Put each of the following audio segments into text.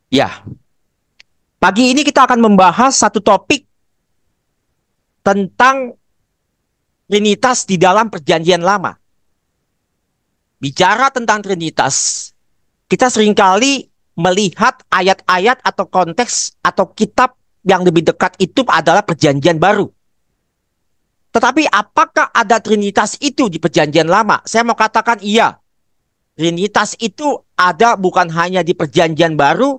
Ya, pagi ini kita akan membahas satu topik tentang Trinitas di dalam Perjanjian Lama. Bicara tentang Trinitas, kita seringkali melihat ayat-ayat atau konteks atau kitab yang lebih dekat itu adalah Perjanjian Baru. Tetapi apakah ada Trinitas itu di Perjanjian Lama? Saya mau katakan iya. Trinitas itu ada bukan hanya di Perjanjian Baru,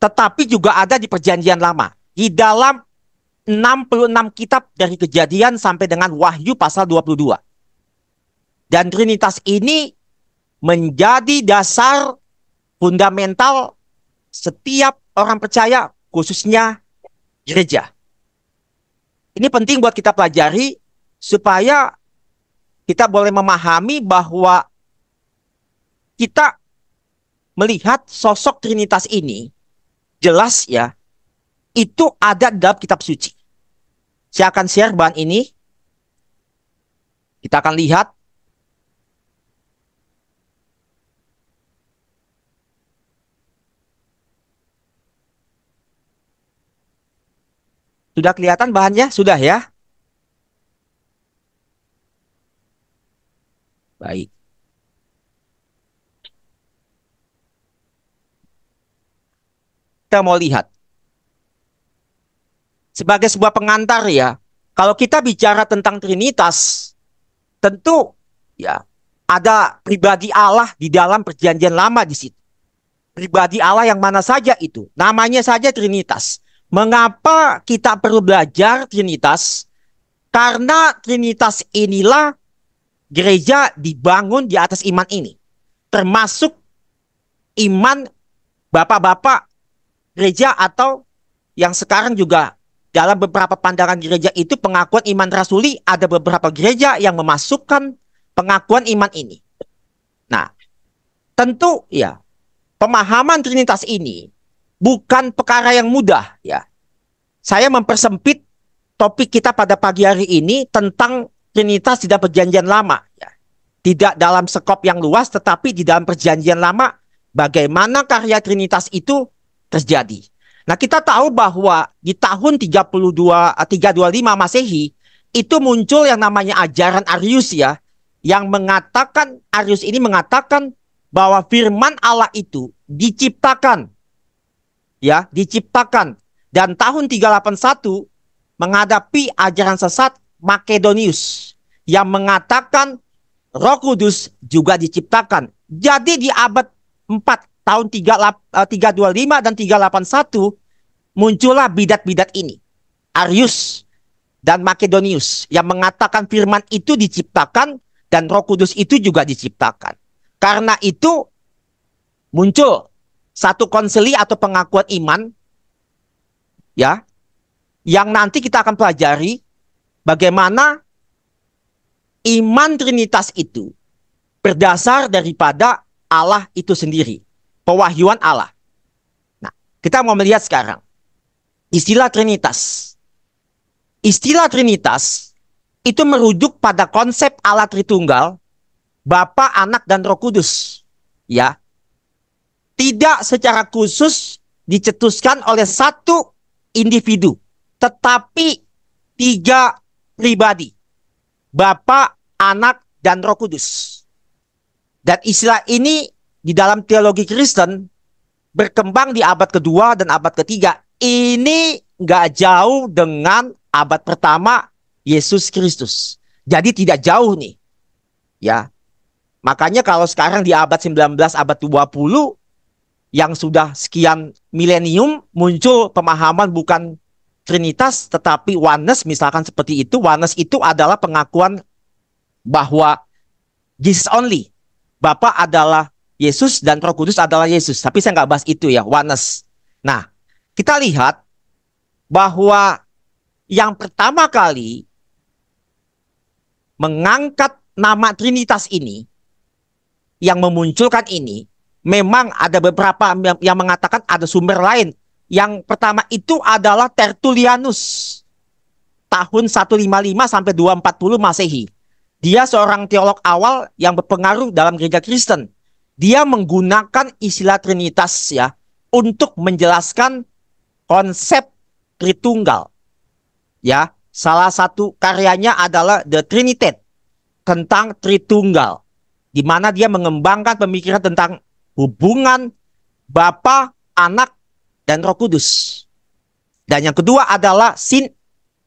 tetapi juga ada di Perjanjian Lama. Di dalam 66 kitab dari Kejadian sampai dengan Wahyu pasal 22. Dan Trinitas ini menjadi dasar fundamental setiap orang percaya, khususnya gereja. Ini penting buat kita pelajari supaya kita boleh memahami bahwa kita melihat sosok Trinitas ini jelas ya, itu ada dalam kitab suci. Saya akan share bahan ini. Kita akan lihat. Sudah kelihatan bahannya? Sudah ya? Baik. Kita mau lihat. Sebagai sebuah pengantar ya, kalau kita bicara tentang Trinitas, tentu ya ada pribadi Allah di dalam Perjanjian Lama di situ. Pribadi Allah yang mana saja itu? Namanya saja Trinitas. Mengapa kita perlu belajar Trinitas? Karena Trinitas inilah gereja dibangun di atas iman ini. Termasuk iman bapak-bapak gereja atau yang sekarang juga dalam beberapa pandangan gereja itu pengakuan iman rasuli, ada beberapa gereja yang memasukkan pengakuan iman ini. Nah, tentu ya pemahaman Trinitas ini bukan perkara yang mudah ya. Saya mempersempit topik kita pada pagi hari ini tentang Trinitas di dalam Perjanjian Lama ya. Tidak dalam skop yang luas tetapi di dalam Perjanjian Lama bagaimana karya Trinitas itu terjadi. Nah, kita tahu bahwa di tahun 325 Masehi itu muncul yang namanya ajaran Arius ya, yang mengatakan, Arius ini mengatakan bahwa firman Allah itu diciptakan ya, diciptakan, dan tahun 381 menghadapi ajaran sesat Makedonius yang mengatakan Roh Kudus juga diciptakan. Jadi di abad 4 tahun 325 dan 381 muncullah bidat-bidat ini. Arius dan Makedonius yang mengatakan firman itu diciptakan dan Roh Kudus itu juga diciptakan. Karena itu muncul satu konsili atau pengakuan iman ya, yang nanti kita akan pelajari bagaimana iman Trinitas itu berdasar daripada Allah itu sendiri. Pewahyuan Allah. Nah, kita mau melihat sekarang istilah Trinitas. Istilah Trinitas itu merujuk pada konsep Allah Tritunggal, Bapa, Anak, dan Roh Kudus. Ya. Tidak secara khusus dicetuskan oleh satu individu, tetapi tiga pribadi. Bapa, Anak, dan Roh Kudus. Dan istilah ini di dalam teologi Kristen berkembang di abad kedua dan abad ketiga. Ini nggak jauh dengan abad pertama Yesus Kristus. Jadi tidak jauh nih. Ya. Makanya kalau sekarang di abad 19, abad 20 yang sudah sekian milenium muncul pemahaman bukan Trinitas tetapi oneness misalkan seperti itu. Oneness itu adalah pengakuan bahwa Jesus only. Bapa adalah Yesus dan Roh Kudus adalah Yesus. Tapi saya nggak bahas itu ya, oneness. Nah, kita lihat bahwa yang pertama kali mengangkat nama Trinitas ini, yang memunculkan ini, memang ada beberapa yang mengatakan ada sumber lain. Yang pertama itu adalah Tertullianus. Tahun 155 sampai 240 Masehi. Dia seorang teolog awal yang berpengaruh dalam gereja Kristen. Dia menggunakan istilah Trinitas ya untuk menjelaskan konsep Tritunggal. Ya, salah satu karyanya adalah The Trinity, tentang Tritunggal, di mana dia mengembangkan pemikiran tentang hubungan Bapa, Anak, dan Roh Kudus. Dan yang kedua adalah Saint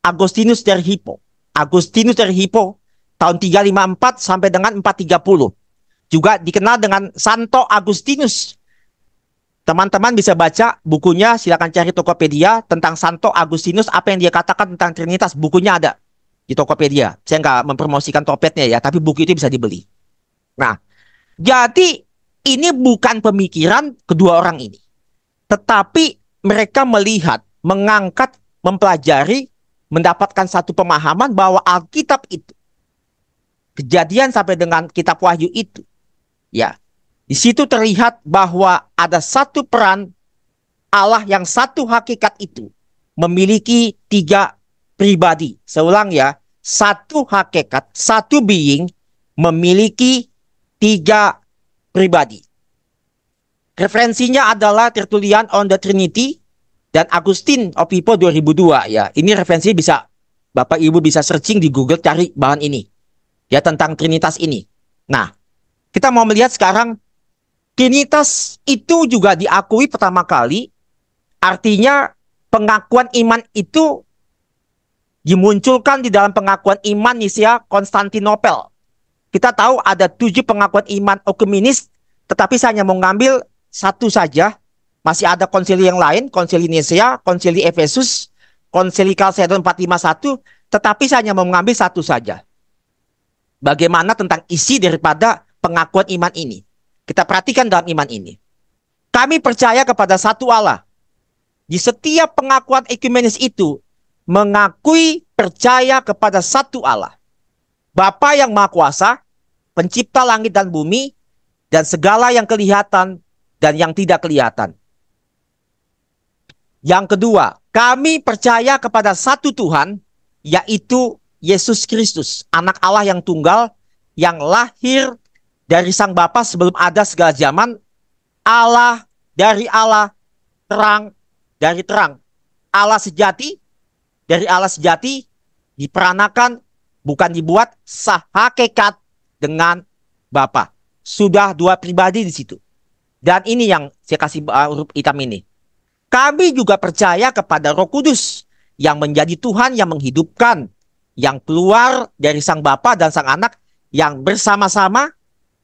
Agustinus dari Hippo. Agustinus dari Hippo tahun 354 sampai dengan 430. Juga dikenal dengan Santo Agustinus. Teman-teman bisa baca bukunya, silakan cari Tokopedia tentang Santo Agustinus, apa yang dia katakan tentang Trinitas. Bukunya ada di Tokopedia. Saya nggak mempromosikan Topetnya ya, tapi buku itu bisa dibeli. Nah, jadi ini bukan pemikiran kedua orang ini. Tetapi mereka melihat, mengangkat, mempelajari, mendapatkan satu pemahaman bahwa Alkitab itu, Kejadian sampai dengan kitab Wahyu itu, ya, di situ terlihat bahwa ada satu peran Allah yang satu hakikat itu memiliki tiga pribadi. Saya ulang ya, satu hakikat, satu being memiliki tiga pribadi. Referensinya adalah Tertullian on the Trinity dan Augustine of Hippo 2002 ya. Ini referensinya bisa Bapak Ibu bisa searching di Google, cari bahan ini ya tentang Trinitas ini. Nah, kita mau melihat sekarang Trinitas itu juga diakui pertama kali, artinya pengakuan iman itu dimunculkan di dalam pengakuan iman Nicea Konstantinopel. Kita tahu ada 7 pengakuan iman ekumenis, tetapi saya hanya mau ngambil satu saja. Masih ada konsili yang lain, konsili Nicea, konsili Efesus, konsili Chalcedon 451, tetapi saya hanya mau mengambil satu saja. Bagaimana tentang isi daripada pengakuan iman ini? Kita perhatikan dalam iman ini. Kami percaya kepada satu Allah. Di setiap pengakuan ekumenis itu mengakui percaya kepada satu Allah. Bapa yang Maha Kuasa, pencipta langit dan bumi, dan segala yang kelihatan dan yang tidak kelihatan. Yang kedua, kami percaya kepada satu Tuhan, yaitu Yesus Kristus, anak Allah yang tunggal, yang lahir dari Sang Bapa sebelum ada segala zaman, Allah dari Allah, terang dari terang. Allah sejati dari Allah sejati, diperanakan, bukan dibuat, sehakikat dengan Bapa. Sudah dua pribadi di situ. Dan ini yang saya kasih huruf hitam ini. Kami juga percaya kepada Roh Kudus yang menjadi Tuhan yang menghidupkan, yang keluar dari Sang Bapa dan Sang Anak, yang bersama-sama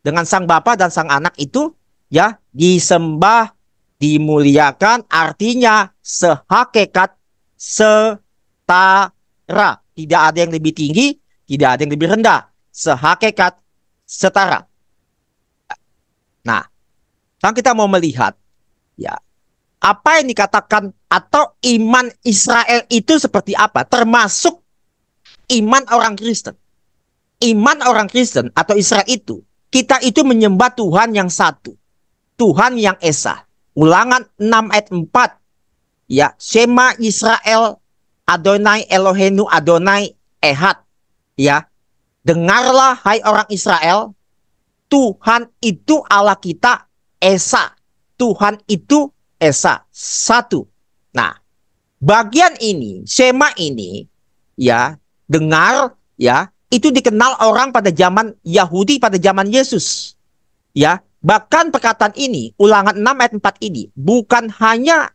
dengan Sang Bapa dan Sang Anak itu ya disembah, dimuliakan, artinya sehakikat, setara. Tidak ada yang lebih tinggi, tidak ada yang lebih rendah. Sehakikat, setara. Nah, sekarang kita mau melihat ya apa yang dikatakan atau iman Israel itu seperti apa, termasuk iman orang Kristen. Iman orang Kristen atau Israel itu, kita itu menyembah Tuhan yang satu, Tuhan yang esa. Ulangan 6 ayat 4. Ya, Shema Israel Adonai Eloheinu Adonai Ehad. Ya, dengarlah hai orang Israel, Tuhan itu Allah kita esa. Tuhan itu esa, satu. Nah, bagian ini, Shema ini, ya, dengar, ya, itu dikenal orang pada zaman Yahudi, pada zaman Yesus. Ya, bahkan perkataan ini, Ulangan 6 ayat 4 ini, bukan hanya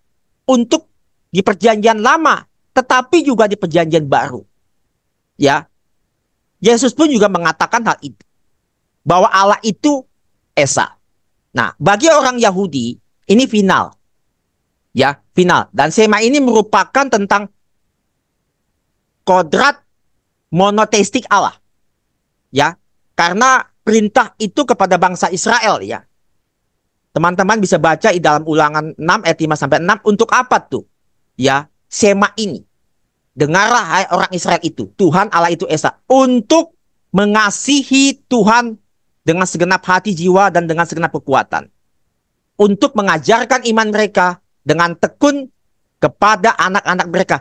untuk di perjanjian lama, tetapi juga di perjanjian baru. Ya, Yesus pun juga mengatakan hal itu, bahwa Allah itu esa. Nah, bagi orang Yahudi, ini final. Ya, final. Dan Shema ini merupakan tentang kodrat monoteistik Allah. Ya, karena perintah itu kepada bangsa Israel ya. Teman-teman bisa baca di dalam Ulangan 6 ayat 5 sampai 6 untuk apa tuh? Ya, Shema ini. Dengarlah hai orang Israel itu, Tuhan Allah itu esa, untuk mengasihi Tuhan dengan segenap hati, jiwa, dan dengan segenap kekuatan. Untuk mengajarkan iman mereka dengan tekun kepada anak-anak mereka.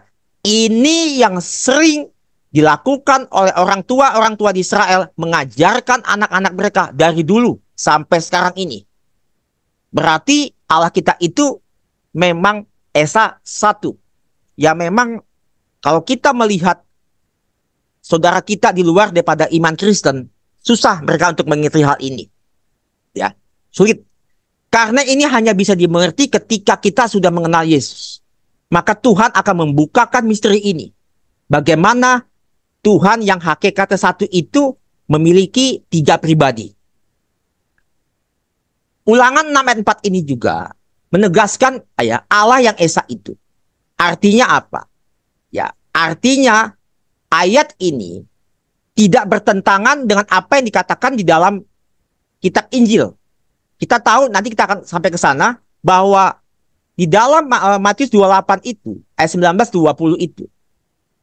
Ini yang sering dilakukan oleh orang tua di Israel, mengajarkan anak-anak mereka dari dulu sampai sekarang ini. Berarti Allah kita itu memang Esa satu. Ya memang kalau kita melihat saudara kita di luar daripada iman Kristen, susah mereka untuk mengerti hal ini. Ya, sulit. Karena ini hanya bisa dimengerti ketika kita sudah mengenal Yesus. Maka Tuhan akan membukakan misteri ini. Bagaimana Tuhan yang hakikatnya satu itu memiliki 3 pribadi. Ulangan 6 ayat 4 ini juga menegaskan ya, Allah yang Esa itu. Artinya apa? Ya, artinya ayat ini tidak bertentangan dengan apa yang dikatakan di dalam kitab Injil. Kita tahu, nanti kita akan sampai ke sana, bahwa di dalam Matius 28 itu, ayat 19-20 itu,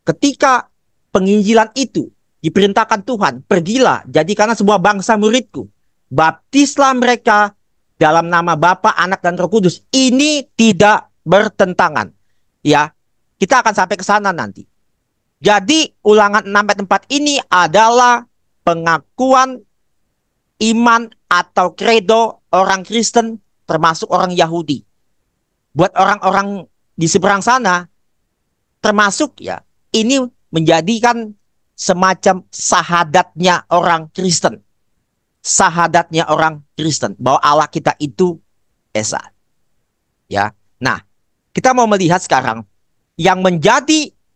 ketika penginjilan itu diperintahkan Tuhan, pergilah, jadikanlah semua bangsa muridku, baptislah mereka dalam nama Bapa, Anak, dan Roh Kudus. Ini tidak bertentangan. Ya, kita akan sampai ke sana nanti. Jadi, ulangan 6 ayat 4 ini adalah pengakuan iman atau kredo orang Kristen, termasuk orang Yahudi. Buat orang-orang di seberang sana, termasuk ya, ini menjadikan semacam sahadatnya orang Kristen. Sahadatnya orang Kristen, bahwa Allah kita itu Esa. Ya. Nah, kita mau melihat sekarang yang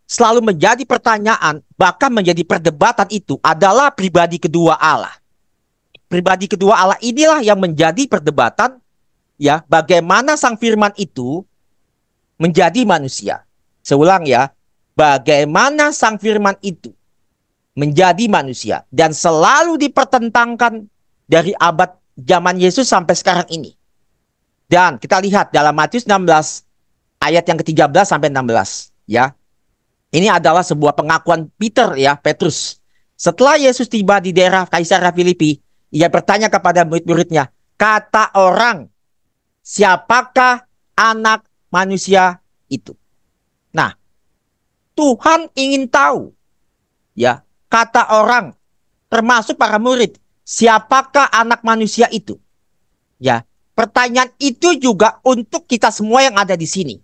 selalu menjadi pertanyaan, bahkan menjadi perdebatan itu adalah pribadi kedua Allah. Pribadi kedua Allah inilah yang menjadi perdebatan, ya, bagaimana Sang Firman itu menjadi manusia. Seulang ya, bagaimana Sang Firman itu menjadi manusia, dan selalu dipertentangkan dari abad zaman Yesus sampai sekarang ini. Dan kita lihat dalam Matius 16 ayat yang ke-13 sampai 16, ya. Ini adalah sebuah pengakuan Petrus. Setelah Yesus tiba di daerah Kaisarea Filipi, ia bertanya kepada murid-muridnya, kata orang, siapakah anak manusia itu? Nah, Tuhan ingin tahu, ya, kata orang, termasuk para murid, siapakah anak manusia itu? Ya, pertanyaan itu juga untuk kita semua yang ada di sini.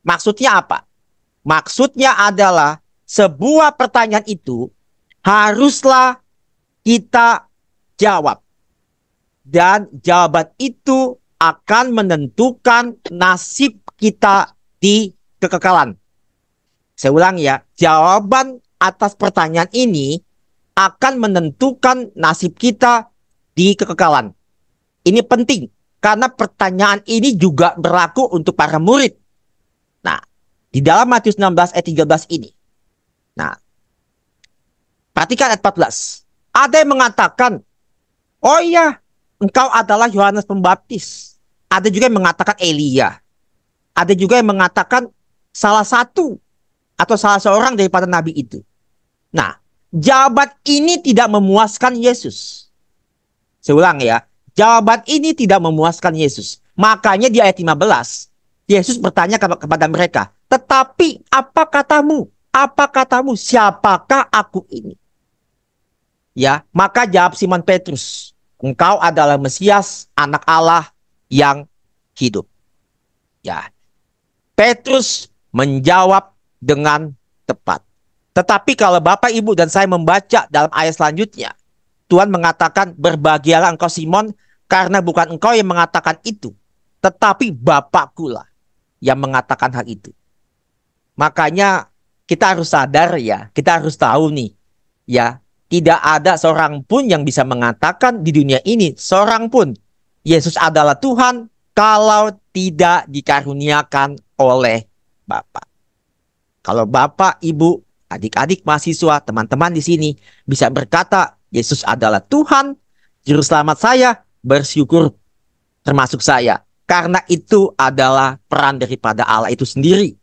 Maksudnya apa? Maksudnya adalah sebuah pertanyaan itu haruslah kita jawab. Dan jawaban itu akan menentukan nasib kita di kekekalan. Saya ulang ya, jawaban atas pertanyaan ini akan menentukan nasib kita di kekekalan. Ini penting, karena pertanyaan ini juga berlaku untuk para murid. Nah, di dalam Matius 16 ayat 13 ini. Nah, perhatikan ayat 14. Ada yang mengatakan, oh iya, engkau adalah Yohanes Pembaptis. Ada juga yang mengatakan Elia. Ada juga yang mengatakan salah satu atau salah seorang daripada nabi itu. Nah, jawaban ini tidak memuaskan Yesus. Saya ulang ya, jawaban ini tidak memuaskan Yesus. Makanya di ayat 15, Yesus bertanya kepada mereka, tetapi apa katamu? Apa katamu? Siapakah aku ini? Ya, maka jawab Simon Petrus, engkau adalah Mesias, anak Allah yang hidup. Ya, Petrus menjawab dengan tepat. Tetapi kalau Bapak, Ibu, dan saya membaca dalam ayat selanjutnya, Tuhan mengatakan, berbahagialah engkau Simon, karena bukan engkau yang mengatakan itu, tetapi Bapakku lah yang mengatakan hal itu. Makanya kita harus sadar ya, kita harus tahu nih, ya, tidak ada seorang pun yang bisa mengatakan di dunia ini, seorang pun, Yesus adalah Tuhan, kalau tidak dikaruniakan oleh Bapa. Kalau Bapak, Ibu, adik-adik mahasiswa, teman-teman di sini bisa berkata, Yesus adalah Tuhan, Juru Selamat saya, bersyukur termasuk saya. Karena itu adalah peran daripada Allah itu sendiri.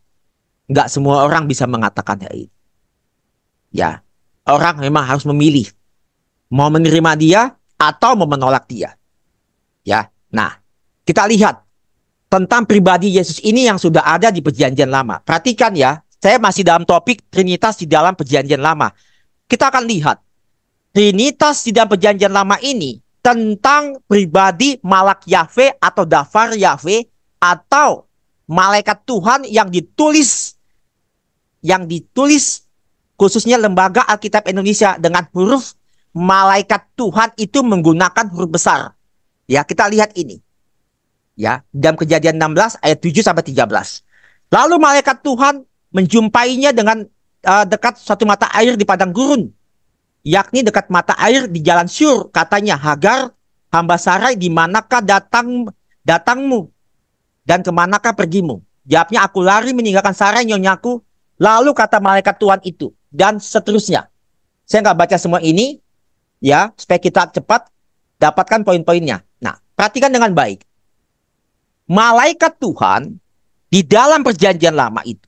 Nggak semua orang bisa mengatakan hal itu. Ya, orang memang harus memilih. Mau menerima dia atau mau menolak dia. Ya, nah, kita lihat tentang pribadi Yesus ini yang sudah ada di Perjanjian Lama. Perhatikan ya, saya masih dalam topik Trinitas di dalam Perjanjian Lama. Kita akan lihat Trinitas di dalam Perjanjian Lama ini tentang pribadi Malak Yahweh atau Dafar Yahweh atau malaikat Tuhan yang ditulis khususnya Lembaga Alkitab Indonesia dengan huruf malaikat Tuhan itu menggunakan huruf besar. Ya, kita lihat ini. Ya, dalam Kejadian 16 ayat 7 sampai 13. Lalu malaikat Tuhan menjumpainya dengan dekat suatu mata air di padang gurun, yakni dekat mata air di jalan Syur. Katanya, Hagar, hamba Sarai, di manakah datangmu dan kemanakah pergimu? Jawabnya, aku lari meninggalkan Sarai nyonyaku. Lalu kata malaikat Tuhan itu, dan seterusnya. Saya nggak baca semua ini, ya, supaya kita cepat dapatkan poin-poinnya. Nah, perhatikan dengan baik. Malaikat Tuhan di dalam perjanjian lama itu,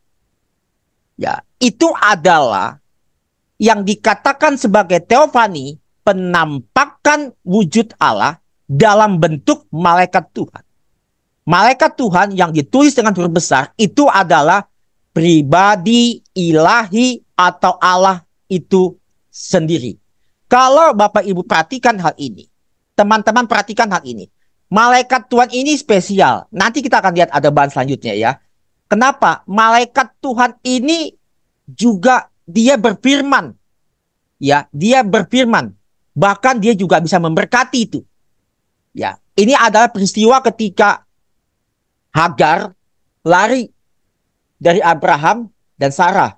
ya, itu adalah yang dikatakan sebagai teofani, penampakan wujud Allah dalam bentuk malaikat Tuhan. Malaikat Tuhan yang ditulis dengan huruf besar itu adalah pribadi ilahi atau Allah itu sendiri. Kalau Bapak Ibu perhatikan hal ini, teman-teman perhatikan hal ini. Malaikat Tuhan ini spesial. Nanti kita akan lihat ada bahan selanjutnya ya. Kenapa? Malaikat Tuhan ini juga dia berfirman. Ya, dia berfirman. Bahkan dia juga bisa memberkati itu. Ya, ini adalah peristiwa ketika Hagar lari dari Abraham dan Sarah.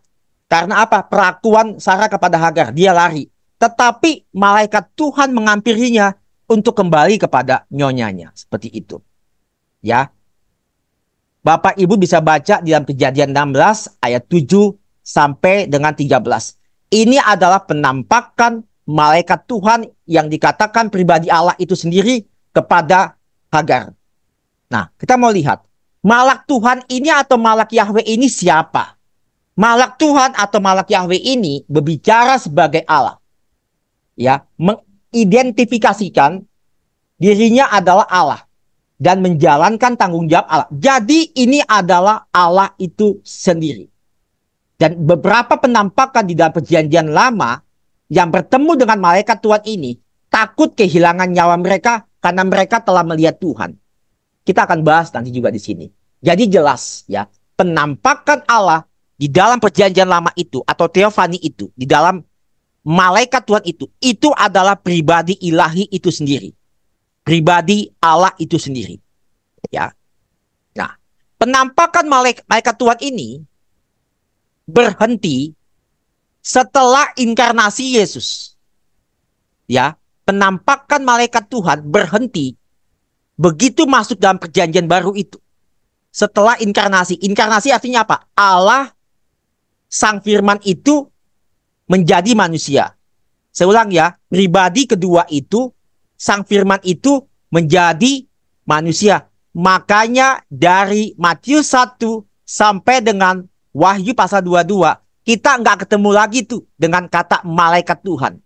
Karena apa? Perlakuan Sarah kepada Hagar. Dia lari. Tetapi malaikat Tuhan menghampirinya untuk kembali kepada nyonyanya. Seperti itu. Ya. Bapak Ibu bisa baca di dalam Kejadian 16 ayat 7 sampai dengan 13. Ini adalah penampakan malaikat Tuhan yang dikatakan pribadi Allah itu sendiri kepada Hagar. Nah, kita mau lihat. Malak Tuhan ini atau malak Yahweh ini siapa? Malak Tuhan atau malak Yahweh ini berbicara sebagai Allah. Ya, mengidentifikasikan dirinya adalah Allah dan menjalankan tanggung jawab Allah. Jadi ini adalah Allah itu sendiri. Dan beberapa penampakan di dalam perjanjian lama yang bertemu dengan malaikat Tuhan ini takut kehilangan nyawa mereka karena mereka telah melihat Tuhan. Kita akan bahas nanti juga di sini. Jadi jelas ya, penampakan Allah di dalam perjanjian lama itu atau teofani itu di dalam malaikat Tuhan itu adalah pribadi ilahi itu sendiri. Pribadi Allah itu sendiri. Ya. Nah, penampakan malaikat Tuhan ini berhenti setelah inkarnasi Yesus. Ya, penampakan malaikat Tuhan berhenti begitu masuk dalam perjanjian baru itu. Setelah inkarnasi. Inkarnasi artinya apa? Allah, Sang Firman itu menjadi manusia. Saya ulang ya, pribadi kedua itu, Sang Firman itu menjadi manusia. Makanya dari Matius 1 sampai dengan Wahyu pasal 22, kita nggak ketemu lagi tuh dengan kata malaikat Tuhan.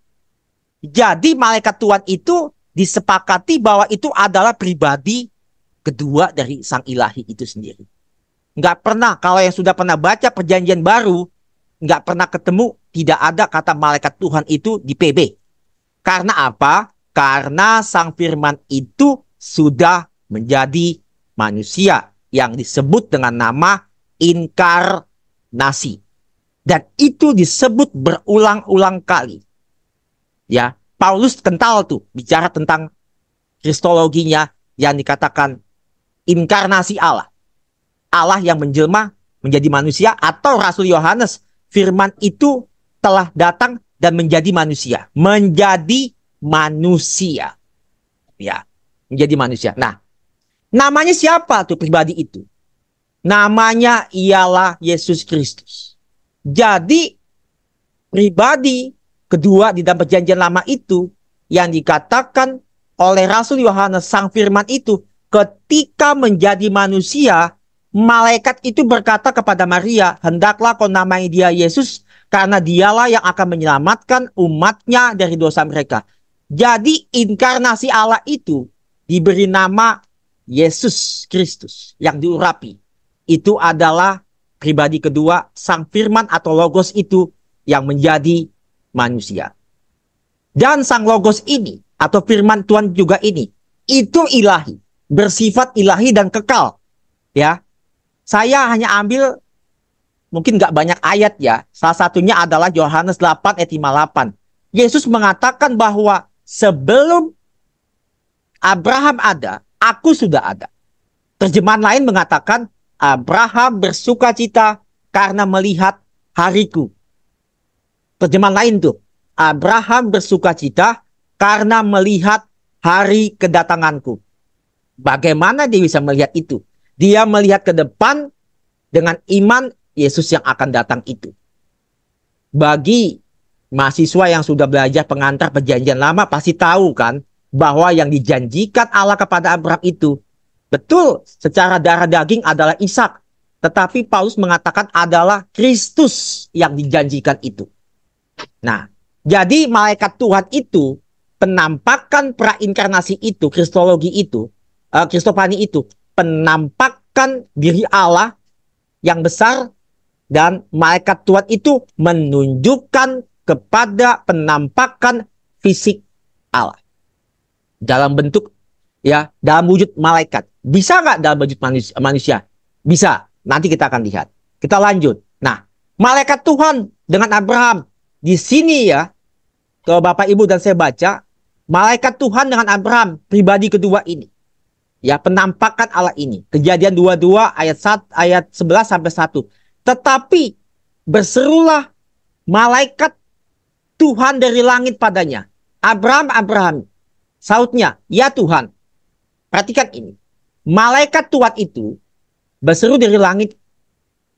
Jadi malaikat Tuhan itu disepakati bahwa itu adalah pribadi kedua dari Sang Ilahi itu sendiri. Nggak pernah, kalau yang sudah pernah baca perjanjian baru, nggak pernah ketemu, tidak ada kata malaikat Tuhan itu di PB. Karena apa? Karena Sang Firman itu sudah menjadi manusia yang disebut dengan nama inkarnasi. Dan itu disebut berulang-ulang kali. Ya, Paulus kental tuh bicara tentang kristologinya yang dikatakan inkarnasi Allah. Allah yang menjelma menjadi manusia, atau Rasul Yohanes, Firman itu telah datang dan menjadi manusia. Menjadi manusia. Ya, menjadi manusia. Nah, namanya siapa tuh pribadi itu? Namanya ialah Yesus Kristus. Jadi, pribadi kedua di dalam perjanjian lama itu yang dikatakan oleh Rasul Yohanes, Sang Firman itu ketika menjadi manusia, malaikat itu berkata kepada Maria, hendaklah kau namai dia Yesus, karena dialah yang akan menyelamatkan umatnya dari dosa mereka. Jadi inkarnasi Allah itu diberi nama Yesus Kristus yang diurapi. Itu adalah pribadi kedua Sang Firman atau Logos itu yang menjadi manusia. Dan Sang Logos ini atau Firman Tuhan juga ini, itu ilahi, bersifat ilahi dan kekal. Ya, Saya hanya ambil mungkin nggak banyak ayat ya. Salah satunya adalah Yohanes 8 ayat 58. Yesus mengatakan bahwa sebelum Abraham ada, aku sudah ada. Terjemahan lain mengatakan Abraham bersukacita karena melihat hariku. Terjemahan lain tuh, Abraham bersukacita karena melihat hari kedatanganku. Bagaimana dia bisa melihat itu? Dia melihat ke depan dengan iman Yesus yang akan datang itu. Bagi mahasiswa yang sudah belajar pengantar perjanjian lama pasti tahu kan bahwa yang dijanjikan Allah kepada Abraham itu betul secara darah daging adalah Ishak. Tetapi Paulus mengatakan adalah Kristus yang dijanjikan itu. Nah, jadi malaikat Tuhan itu, penampakan prainkarnasi itu, kristologi itu, kristofani itu, penampakan diri Allah yang besar, dan malaikat Tuhan itu menunjukkan kepada penampakan fisik Allah. Dalam bentuk, ya, dalam wujud malaikat. Bisa nggak dalam wujud manusia? Bisa. Nanti kita akan lihat. Kita lanjut. Nah, malaikat Tuhan dengan Abraham. Di sini ya, kalau Bapak Ibu dan saya baca, malaikat Tuhan dengan Abraham, pribadi kedua ini. Ya, penampakan Allah ini. Kejadian 22 ayat 11 sampai 1. Tetapi berserulah malaikat Tuhan dari langit padanya. Abraham, Abraham. Sautnya, ya Tuhan. Perhatikan ini. Malaikat Tuhan itu berseru dari langit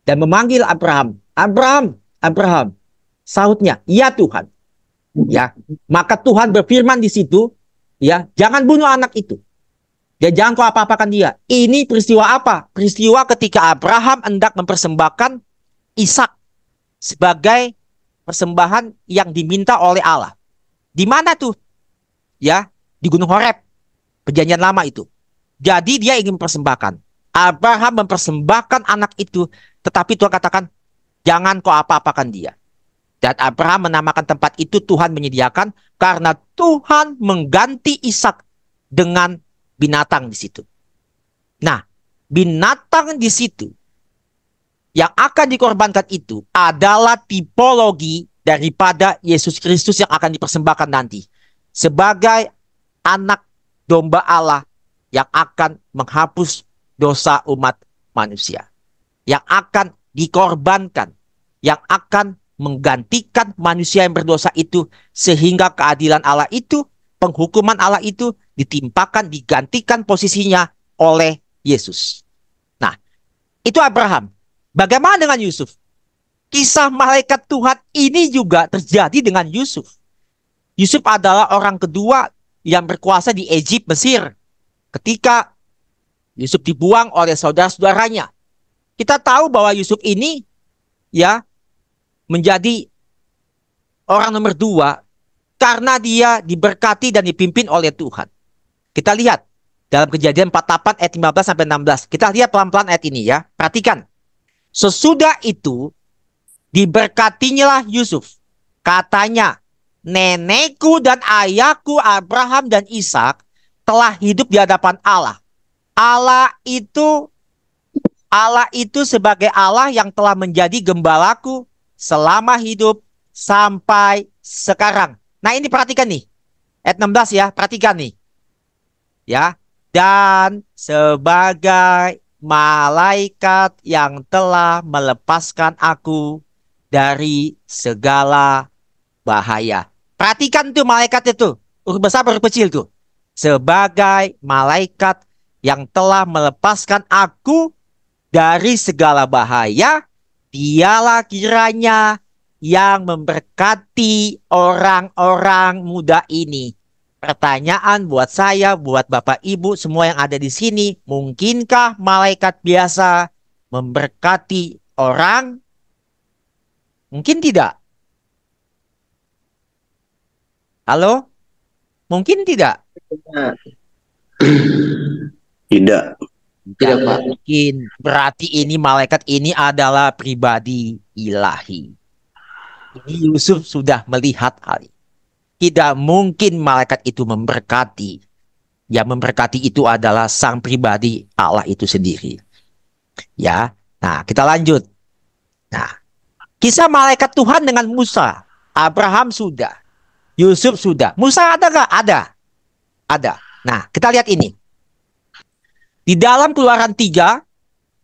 dan memanggil Abraham. Abraham, Abraham. Sautnya, ya Tuhan. Ya, maka Tuhan berfirman di situ, ya, jangan bunuh anak itu. Ya, jangan kau apa-apakan dia. Ini peristiwa apa? Peristiwa ketika Abraham hendak mempersembahkan Ishak sebagai persembahan yang diminta oleh Allah. Di mana tuh? Ya, di Gunung Horeb. Perjanjian lama itu. Jadi dia ingin mempersembahkan. Abraham mempersembahkan anak itu, tetapi Tuhan katakan, jangan kau apa-apakan dia. Dan Abraham menamakan tempat itu Tuhan menyediakan, karena Tuhan mengganti Ishak dengan binatang di situ. Nah, binatang di situ yang akan dikorbankan itu adalah tipologi daripada Yesus Kristus yang akan dipersembahkan nanti sebagai anak domba Allah yang akan menghapus dosa umat manusia, yang akan dikorbankan, yang akan menggantikan manusia yang berdosa itu, sehingga keadilan Allah itu, penghukuman Allah itu ditimpakan, digantikan posisinya oleh Yesus. Nah, itu Abraham. Bagaimana dengan Yusuf? Kisah malaikat Tuhan ini juga terjadi dengan Yusuf. Yusuf adalah orang kedua yang berkuasa di Egypt, Mesir. Ketika Yusuf dibuang oleh saudara-saudaranya. Kita tahu bahwa Yusuf ini ya menjadi orang nomor 2 karena dia diberkati dan dipimpin oleh Tuhan. Kita lihat dalam Kejadian 48 ayat 15 sampai 16. Kita lihat pelan-pelan ayat ini ya. Perhatikan. Sesudah itu diberkatinyalah Yusuf. Katanya, nenekku dan ayahku Abraham dan Ishak telah hidup di hadapan Allah. Allah itu sebagai Allah yang telah menjadi gembalaku selama hidup sampai sekarang. Nah, ini perhatikan nih. Ayat 16 ya, perhatikan nih. Ya, dan sebagai malaikat yang telah melepaskan aku dari segala bahaya. Perhatikan tuh malaikat itu. Huruf besar, huruf kecil tuh. Sebagai malaikat yang telah melepaskan aku dari segala bahaya, dialah kiranya yang memberkati orang-orang muda ini. Pertanyaan buat saya, buat Bapak Ibu semua yang ada di sini, mungkinkah malaikat biasa memberkati orang? Mungkin tidak. Halo? Mungkin tidak. Tidak. Tidak mungkin. Berarti ini malaikat ini adalah pribadi ilahi. Ini Yusuf sudah melihat hal ini. Tidak mungkin malaikat itu memberkati. Yang memberkati itu adalah sang pribadi Allah itu sendiri. Ya, Nah, kita lanjut. Nah, kisah malaikat Tuhan dengan Musa. Abraham sudah. Yusuf sudah. Musa ada nggak? Ada. Ada. Nah, kita lihat ini. Di dalam Keluaran 3,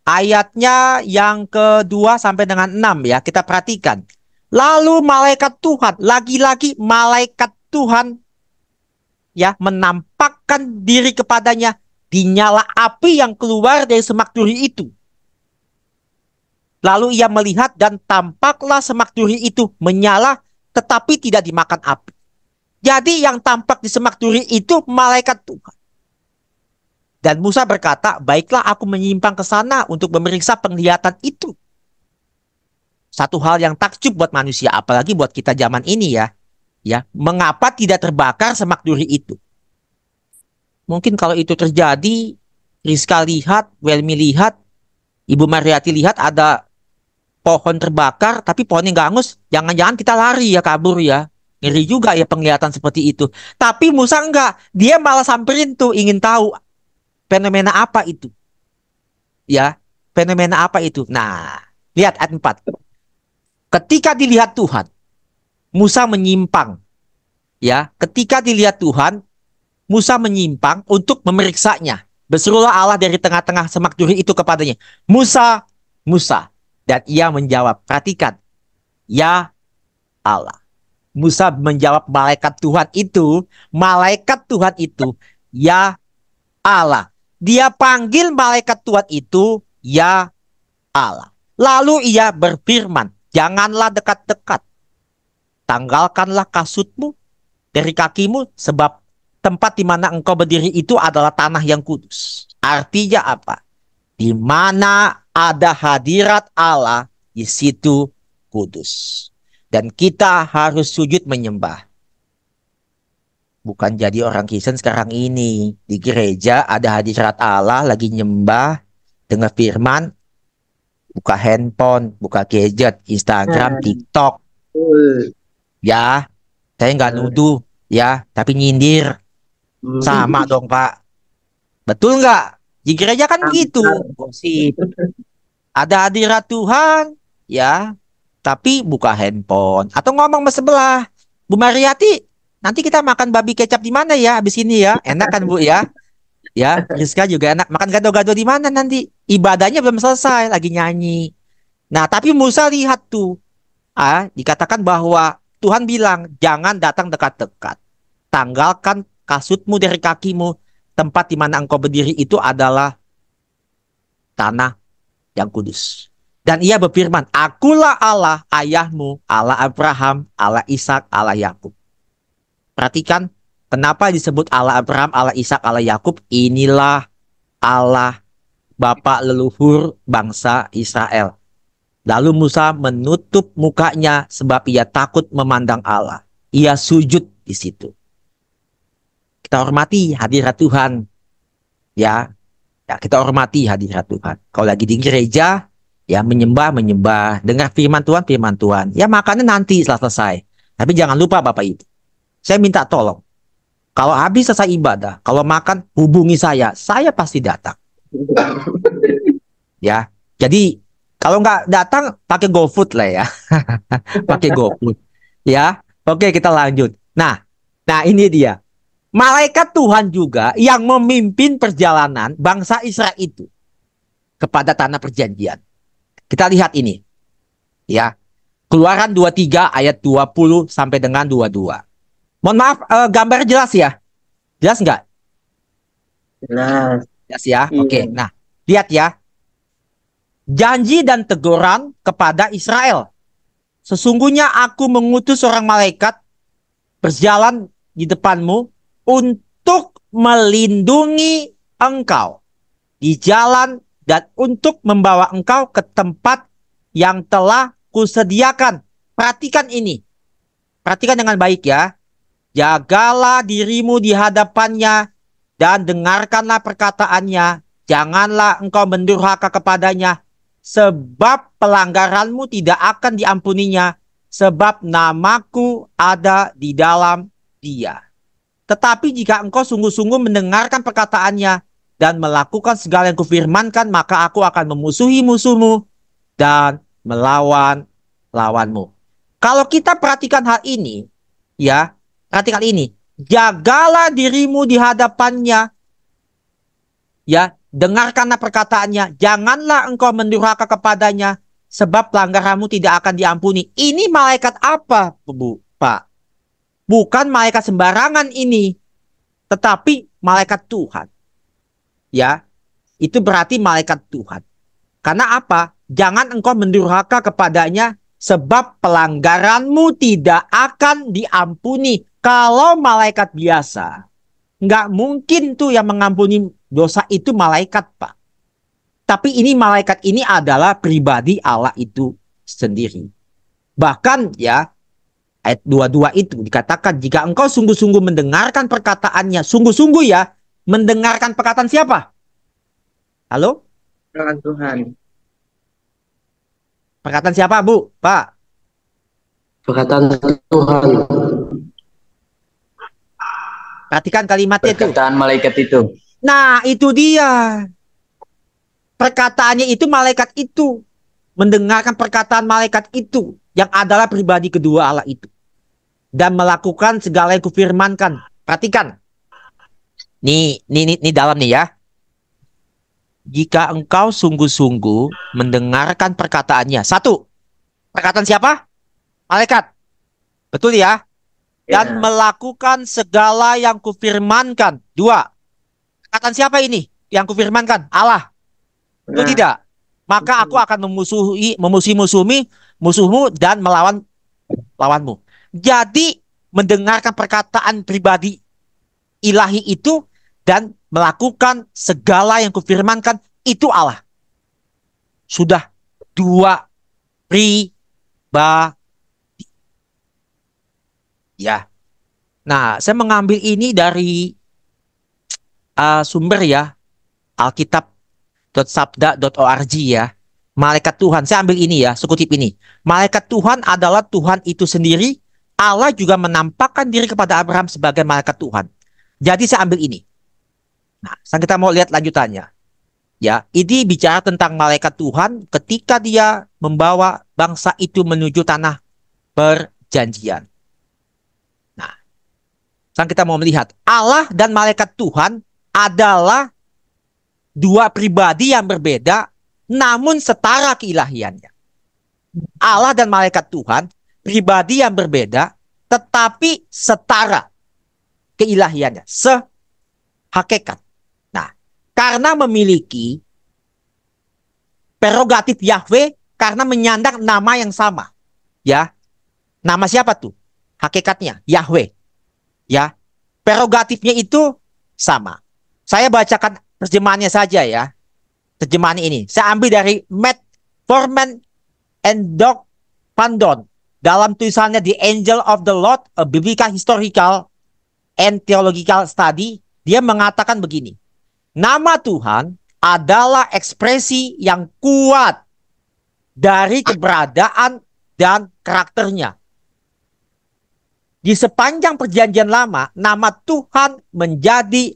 ayatnya yang kedua sampai dengan 6 ya. Kita perhatikan. Lalu malaikat Tuhan, lagi-lagi malaikat Tuhan ya menampakkan diri kepadanya di nyala api yang keluar dari semak duri itu. Lalu ia melihat dan tampaklah semak duri itu menyala tetapi tidak dimakan api. Jadi yang tampak di semak duri itu malaikat Tuhan. Dan Musa berkata, baiklah aku menyimpang ke sana untuk memeriksa penglihatan itu. Satu hal yang takjub buat manusia, apalagi buat kita zaman ini ya. Ya, mengapa tidak terbakar semak duri itu? Mungkin kalau itu terjadi, Rizka lihat, Welmi lihat, Ibu Mariati lihat ada pohon terbakar, tapi pohonnya nggak hangus, jangan-jangan kita lari ya, kabur ya. Ngeri juga ya penglihatan seperti itu. Tapi Musa enggak, dia malah samperin tuh, ingin tahu fenomena apa itu. Ya, fenomena apa itu. Nah, lihat ayat 4. Ketika dilihat Tuhan, Musa menyimpang. Ya, ketika dilihat Tuhan, Musa menyimpang untuk memeriksanya. Berserulah Allah dari tengah-tengah semak duri itu kepadanya. Musa, Musa. Dan ia menjawab, perhatikan. Ya Allah. Musa menjawab malaikat Tuhan itu, ya Allah. Dia panggil malaikat Tuhan itu, ya Allah. Lalu ia berfirman, janganlah dekat-dekat. Tanggalkanlah kasutmu dari kakimu, sebab tempat di mana engkau berdiri itu adalah tanah yang kudus. Artinya apa? Di mana ada hadirat Allah, di situ kudus. Dan kita harus sujud menyembah. Bukan jadi orang Kristen sekarang ini. Di gereja ada hadirat Allah, lagi nyembah, dengar firman, buka handphone, buka gadget, Instagram, TikTok. Ya, saya nggak nuduh, ya, tapi nyindir. Sama dong, Pak. Betul nggak? Di gereja kan begitu. Gosip. Ada hadirat Tuhan, ya, tapi buka handphone. Atau ngomong sama sebelah. Bu Mariati, nanti kita makan babi kecap di mana ya habis ini ya? Enak kan Bu ya? Ya, Rizka juga enak. Makan gado-gado di mana nanti? Ibadahnya belum selesai, lagi nyanyi. Nah, tapi Musa lihat tuh. Dikatakan bahwa Tuhan bilang, jangan datang dekat-dekat. Tanggalkan kasutmu dari kakimu. Tempat di mana engkau berdiri itu adalah tanah yang kudus. Dan ia berfirman, akulah Allah ayahmu, Allah Abraham, Allah Ishak, Allah Yakub. Perhatikan, kenapa disebut Allah Abraham, Allah Ishak, Allah Yakub? Inilah Allah Bapa leluhur bangsa Israel. Lalu Musa menutup mukanya sebab ia takut memandang Allah. Ia sujud di situ. Kita hormati hadirat Tuhan. Ya, kita hormati hadirat Tuhan. Kalau lagi di gereja, ya menyembah, dengar firman Tuhan. Ya makannya nanti setelah selesai. Tapi jangan lupa Bapak Ibu. Saya minta tolong. Kalau habis selesai ibadah, kalau makan hubungi saya pasti datang. Ya, jadi kalau nggak datang pakai GoFood lah ya. Pakai GoFood. Ya, oke kita lanjut. Nah ini dia. Malaikat Tuhan juga yang memimpin perjalanan bangsa Israel itu kepada tanah perjanjian. Kita lihat ini. Ya. Keluaran 23 ayat 20 sampai dengan 22. Mohon maaf, gambar jelas ya? Jelas nggak? Jelas. Jelas ya? Oke. Nah, lihat ya. Janji dan teguran kepada Israel. Sesungguhnya aku mengutus seorang malaikat berjalan di depanmu untuk melindungi engkau di jalan dan untuk membawa engkau ke tempat yang telah kusediakan. Perhatikan ini. Perhatikan dengan baik ya. Jagalah dirimu di hadapannya dan dengarkanlah perkataannya. Janganlah engkau mendurhaka kepadanya, sebab pelanggaranmu tidak akan diampuninya, sebab namaku ada di dalam dia. Tetapi jika engkau sungguh-sungguh mendengarkan perkataannya dan melakukan segala yang kufirmankan, maka aku akan memusuhi musuhmu dan melawan lawanmu. Kalau kita perhatikan hal ini, ya, perhatikan ini. Jagalah dirimu di hadapannya, ya, dengarkanlah perkataannya, janganlah engkau mendurhaka kepadanya, sebab pelanggaranmu tidak akan diampuni. Ini malaikat apa, Bu, Pak? Bukan malaikat sembarangan ini, tetapi malaikat Tuhan. Ya, itu berarti malaikat Tuhan. Karena apa? Jangan engkau mendurhaka kepadanya, sebab pelanggaranmu tidak akan diampuni. Kalau malaikat biasa, nggak mungkin tuh yang mengampuni dosa itu malaikat, Pak. Tapi ini malaikat ini adalah pribadi Allah itu sendiri. Bahkan ya, ayat 22 itu dikatakan, jika engkau sungguh-sungguh mendengarkan perkataannya, sungguh-sungguh ya, mendengarkan perkataan siapa? Halo? Perkataan Tuhan. Perkataan siapa, Bu? Pak? Perkataan Tuhan. Perhatikan kalimatnya itu. Perkataan malaikat itu. Nah, itu dia. Perkataannya itu malaikat itu. Mendengarkan perkataan malaikat itu. Yang adalah pribadi kedua Allah itu. Dan melakukan segala yang kufirmankan. Perhatikan. Nih dalam nih ya. Jika engkau sungguh-sungguh mendengarkan perkataannya. Satu. Perkataan siapa? Malaikat. Betul ya? Dan melakukan segala yang kufirmankan. Dua. Perkataan siapa ini yang kufirmankan? Allah. Betul tidak? Maka aku akan musuhmu dan melawan lawanmu. Jadi mendengarkan perkataan pribadi ilahi itu dan melakukan segala yang kufirmankan itu Allah. Sudah dua pribadi. Ya. Nah, saya mengambil ini dari sumber ya, alkitab.sabda.org ya. Malaikat Tuhan, saya ambil ini ya, sekutip ini. Malaikat Tuhan adalah Tuhan itu sendiri. Allah juga menampakkan diri kepada Abraham sebagai malaikat Tuhan. Jadi saya ambil ini. Nah, sekarang kita mau lihat lanjutannya. Ya, ini bicara tentang malaikat Tuhan ketika dia membawa bangsa itu menuju tanah perjanjian. Nah, sekarang kita mau melihat Allah dan malaikat Tuhan adalah dua pribadi yang berbeda, namun setara keilahiannya. Allah dan malaikat Tuhan pribadi yang berbeda, tetapi setara keilahiannya, sehakikat. Nah, karena memiliki prerogatif Yahweh, karena menyandang nama yang sama, ya. Nama siapa tuh? Hakikatnya Yahweh, ya. Prerogatifnya itu sama. Saya bacakan terjemahannya saja ya. Terjemahan ini saya ambil dari Matt Foreman and Doug Pandon dalam tulisannya The Angel of the Lord, a Biblical Historical and Theological Study. Dia mengatakan begini. Nama Tuhan adalah ekspresi yang kuat dari keberadaan dan karakternya. Di sepanjang perjanjian lama, nama Tuhan menjadi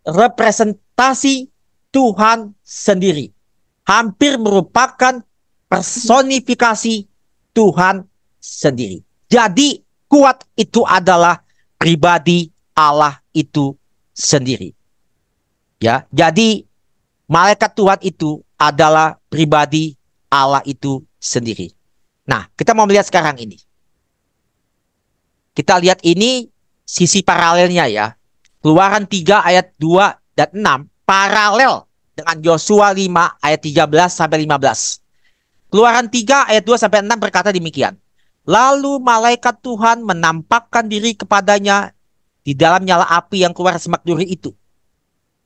representasi Tuhan sendiri. Hampir merupakan personifikasi Tuhan sendiri. Jadi kuat itu adalah pribadi Allah itu sendiri. Ya, jadi malaikat Tuhan itu adalah pribadi Allah itu sendiri. Nah, kita mau melihat sekarang ini. Kita lihat ini sisi paralelnya ya. Keluaran 3 ayat 2 dan 6 paralel dengan Yosua 5 ayat 13 sampai 15. Keluaran 3 ayat 2 sampai 6 berkata demikian. Lalu malaikat Tuhan menampakkan diri kepadanya di dalam nyala api yang keluar semak duri itu.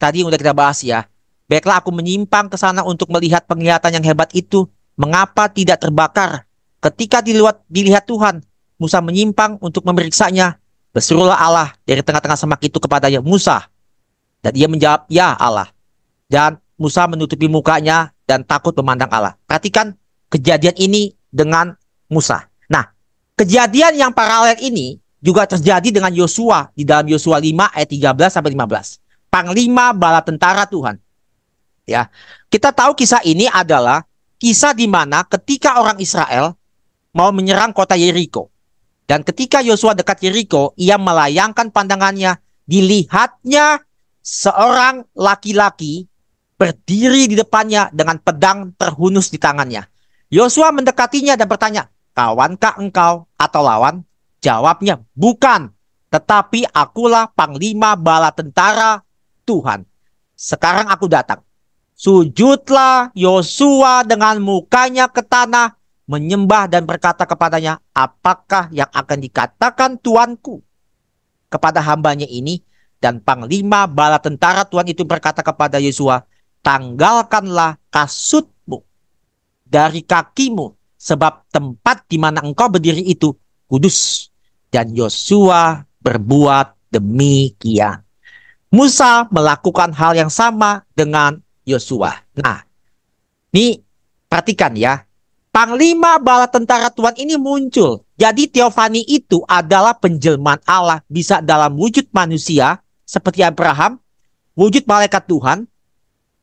Tadi yang udah kita bahas ya. Baiklah aku menyimpang ke sana untuk melihat penglihatan yang hebat itu. Mengapa tidak terbakar? Ketika dilihat Tuhan, Musa menyimpang untuk memeriksanya. Berserulah Allah dari tengah-tengah semak itu kepadanya, Musa. Dan ia menjawab, ya Allah. Dan Musa menutupi mukanya dan takut memandang Allah. Perhatikan kejadian ini dengan Musa. Nah, kejadian yang paralel ini juga terjadi dengan Yosua di dalam Yosua 5 ayat 13 sampai 15. Panglima bala tentara Tuhan. Ya. Kita tahu kisah ini adalah kisah di mana ketika orang Israel mau menyerang kota Yeriko. Dan ketika Yosua dekat Yeriko, ia melayangkan pandangannya. Dilihatnya seorang laki-laki berdiri di depannya dengan pedang terhunus di tangannya. Yosua mendekatinya dan bertanya, "Kawankah engkau atau lawan?" Jawabnya, "Bukan, tetapi akulah panglima bala tentara Tuhan. Sekarang aku datang." Sujudlah Yosua dengan mukanya ke tanah, menyembah dan berkata kepadanya, "Apakah yang akan dikatakan Tuanku kepada hambanya ini?" Dan panglima bala tentara Tuhan itu berkata kepada Yosua, "Tanggalkanlah kasutmu dari kakimu, sebab tempat di mana engkau berdiri itu kudus." Dan Yosua berbuat demikian. Musa melakukan hal yang sama dengan Yosua. Nah, ini perhatikan ya. Panglima bala tentara Tuhan ini muncul. Jadi teofani itu adalah penjelmaan Allah, bisa dalam wujud manusia seperti Abraham, wujud malaikat Tuhan,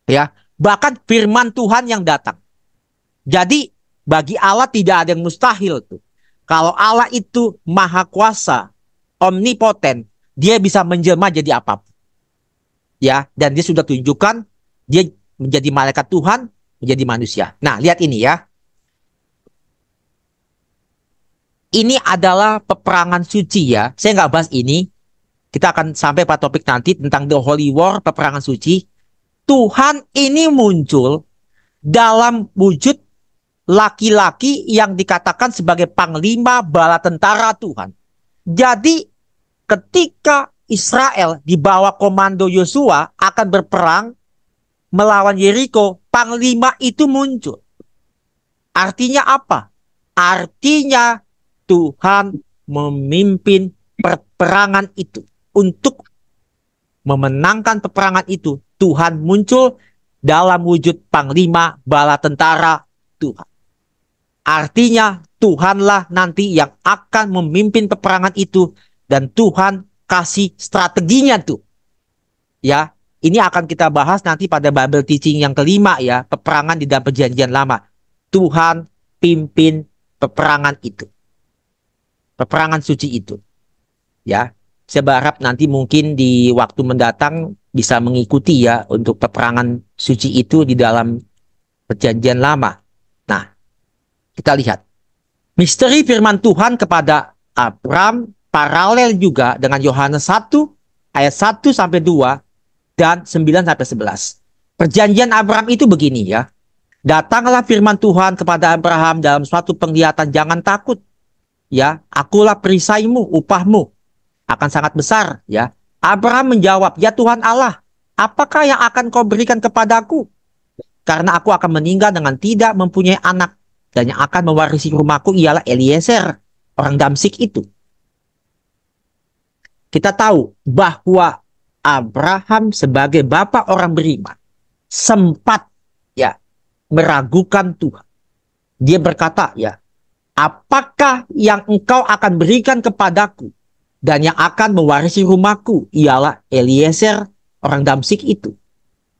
ya, bahkan firman Tuhan yang datang. Jadi bagi Allah tidak ada yang mustahil tuh. Kalau Allah itu maha kuasa, omnipoten, dia bisa menjelma jadi apapun. Ya, dan dia sudah tunjukkan dia menjadi malaikat Tuhan, menjadi manusia. Nah, lihat ini ya. Ini adalah peperangan suci ya. Saya nggak bahas ini. Kita akan sampai pada topik nanti tentang The Holy War, peperangan suci. Tuhan ini muncul dalam wujud laki-laki yang dikatakan sebagai panglima bala tentara Tuhan. Jadi ketika Israel di bawah komando Yosua akan berperang melawan Yeriko, panglima itu muncul. Artinya apa? Artinya Tuhan memimpin peperangan itu. Untuk memenangkan peperangan itu, Tuhan muncul dalam wujud panglima bala tentara Tuhan. Artinya Tuhanlah nanti yang akan memimpin peperangan itu, dan Tuhan kasih strateginya tuh. Ya, ini akan kita bahas nanti pada Bible Teaching yang kelima ya, peperangan di dalam perjanjian lama. Tuhan pimpin peperangan itu. Peperangan suci itu. Ya, saya berharap nanti mungkin di waktu mendatang bisa mengikuti ya untuk peperangan suci itu di dalam perjanjian lama. Nah, kita lihat. Misteri firman Tuhan kepada Abram paralel juga dengan Yohanes 1 ayat 1 sampai 2 dan 9 sampai 11. Perjanjian Abram itu begini ya. Datanglah firman Tuhan kepada Abraham dalam suatu penglihatan, "Jangan takut. Ya, akulah perisaimu, upahmu akan sangat besar." Ya. Abraham menjawab, "Ya Tuhan Allah, apakah yang akan kau berikan kepadaku? Karena aku akan meninggal dengan tidak mempunyai anak, dan yang akan mewarisi rumahku ialah Eliezer, orang Damsik itu." Kita tahu bahwa Abraham sebagai bapak orang beriman sempat ya meragukan Tuhan. Dia berkata ya, "Apakah yang engkau akan berikan kepadaku, dan yang akan mewarisi rumahku ialah Eliezer orang Damsik itu."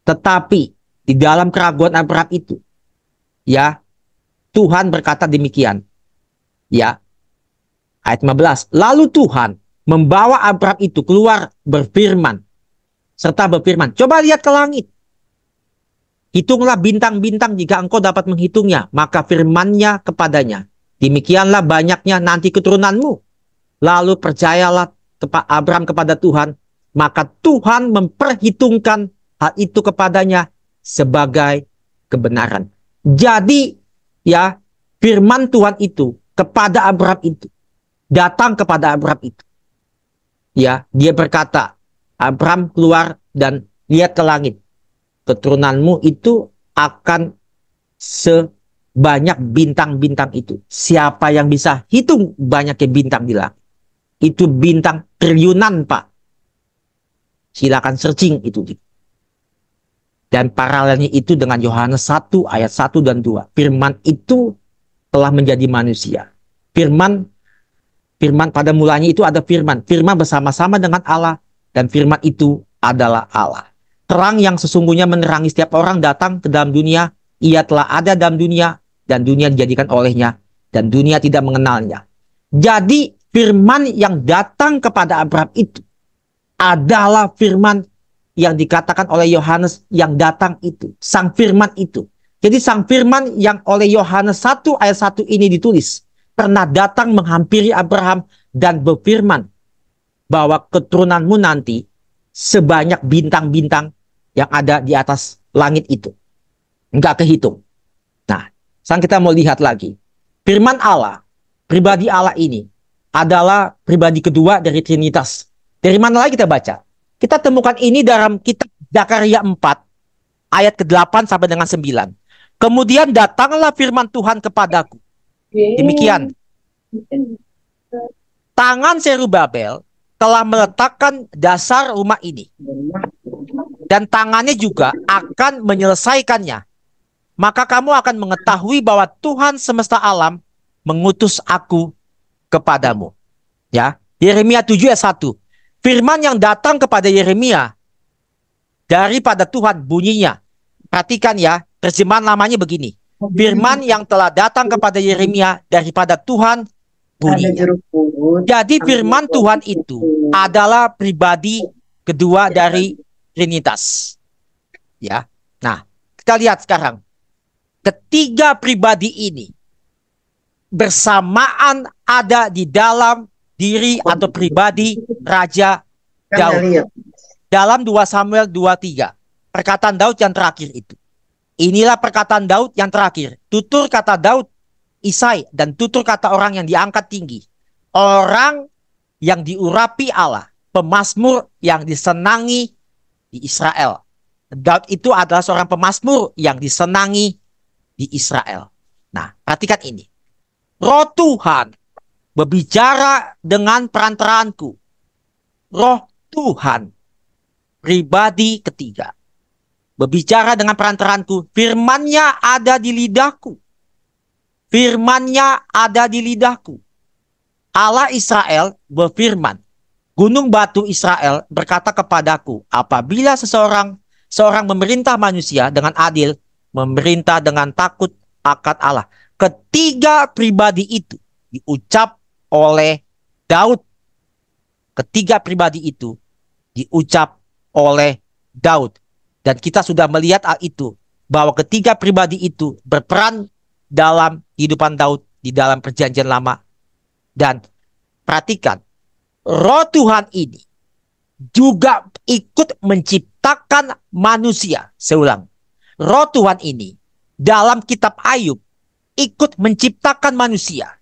Tetapi di dalam keraguan Abraham itu ya, Tuhan berkata demikian ya, ayat 15, "Lalu Tuhan membawa Abraham itu keluar berfirman, serta berfirman, coba lihat ke langit. Hitunglah bintang-bintang jika engkau dapat menghitungnya." Maka firman-Nya kepadanya, "Demikianlah banyaknya nanti keturunanmu." Lalu percayalah Abraham kepada Tuhan, maka Tuhan memperhitungkan hal itu kepadanya sebagai kebenaran. Jadi ya, firman Tuhan itu kepada Abraham itu datang kepada Abraham itu. Ya, dia berkata, "Abraham keluar dan lihat ke langit. Keturunanmu itu akan sebanyak bintang-bintang itu." Siapa yang bisa hitung banyaknya bintang di langit? Itu bintang triliunan, Pak. Silakan searching itu. Dan paralelnya itu dengan Yohanes 1 ayat 1 dan 2. Firman itu telah menjadi manusia. Firman pada mulanya itu ada firman. Firman bersama-sama dengan Allah, dan firman itu adalah Allah. Terang yang sesungguhnya menerangi setiap orang datang ke dalam dunia, Ia telah ada dalam dunia, dan dunia dijadikan olehnya, dan dunia tidak mengenalnya. Jadi firman yang datang kepada Abraham itu adalah firman yang dikatakan oleh Yohanes yang datang itu. Sang firman itu. Jadi sang firman yang oleh Yohanes 1 ayat 1 ini ditulis, pernah datang menghampiri Abraham dan berfirman bahwa keturunanmu nanti sebanyak bintang-bintang yang ada di atas langit itu. Enggak kehitung. Nah, sekarang kita mau lihat lagi. Firman Allah, pribadi Allah ini adalah pribadi kedua dari Trinitas. Dari mana lagi kita baca? Kita temukan ini dalam kitab Zakaria 4, ayat ke-8 sampai dengan 9. Kemudian datanglah firman Tuhan kepadaku. Demikian. Tangan Zerubabel telah meletakkan dasar rumah ini. Dan tangannya juga akan menyelesaikannya. Maka kamu akan mengetahui bahwa Tuhan semesta alam mengutus aku kepadamu. Ya, Yeremia 7 ayat 1. Firman yang datang kepada Yeremia daripada Tuhan bunyinya. Perhatikan ya, terjemahan lamanya begini. Firman yang telah datang kepada Yeremia daripada Tuhan bunyinya. Jadi firman Tuhan itu adalah pribadi kedua dari Trinitas. Ya. Nah, kita lihat sekarang. Ketiga pribadi ini bersamaan ada di dalam diri atau pribadi Raja Daud. Dalam 2 Samuel 23. Perkataan Daud yang terakhir itu. Inilah perkataan Daud yang terakhir. Tutur kata Daud, Isai, dan tutur kata orang yang diangkat tinggi. Orang yang diurapi Allah. Pemazmur yang disenangi di Israel. Daud itu adalah seorang pemazmur yang disenangi di Israel. Nah, perhatikan ini. Roh Tuhan berbicara dengan perantaraanku. Roh Tuhan, pribadi ketiga, berbicara dengan perantaraanku. Firman-Nya ada di lidahku. Firman-Nya ada di lidahku. Allah Israel berfirman. Gunung batu Israel berkata kepadaku, apabila seorang memerintah manusia dengan adil, memerintah dengan takut akan Allah. Ketiga pribadi itu diucap oleh Daud. Ketiga pribadi itu diucap oleh Daud. Dan kita sudah melihat hal itu. Bahwa ketiga pribadi itu berperan dalam kehidupan Daud di dalam perjanjian lama. Dan perhatikan, Roh Tuhan ini juga ikut menciptakan manusia. Saya ulang. Roh Tuhan ini dalam kitab Ayub ikut menciptakan manusia.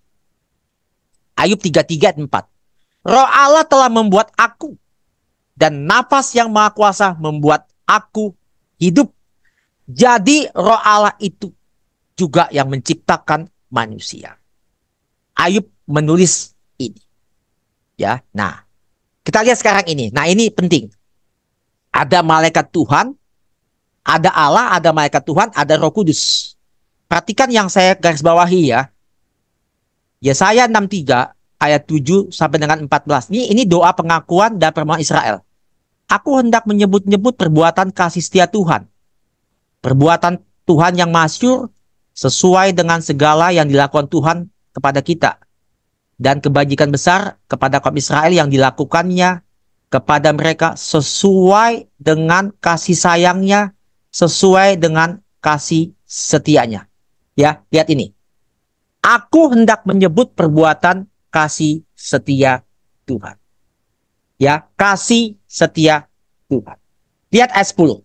Ayub 33 ayat 4. Roh Allah telah membuat aku, dan nafas yang maha kuasa membuat aku hidup. Jadi Roh Allah itu juga yang menciptakan manusia. Ayub menulis ini. Ya, nah, kita lihat sekarang ini. Nah, ini penting. Ada malaikat Tuhan, ada Allah, ada malaikat Tuhan, ada Roh Kudus. Perhatikan yang saya garis bawahi ya. Yesaya 63 ayat 7 sampai dengan 14. Ini doa pengakuan dan permohonan Israel. Aku hendak menyebut-nyebut perbuatan kasih setia Tuhan. Perbuatan Tuhan yang masyhur sesuai dengan segala yang dilakukan Tuhan kepada kita. Dan kebajikan besar kepada kaum Israel yang dilakukannya kepada mereka sesuai dengan kasih sayangnya, sesuai dengan kasih setianya. Ya, lihat ini. Aku hendak menyebut perbuatan kasih setia Tuhan. Ya, kasih setia Tuhan. Lihat ayat 10.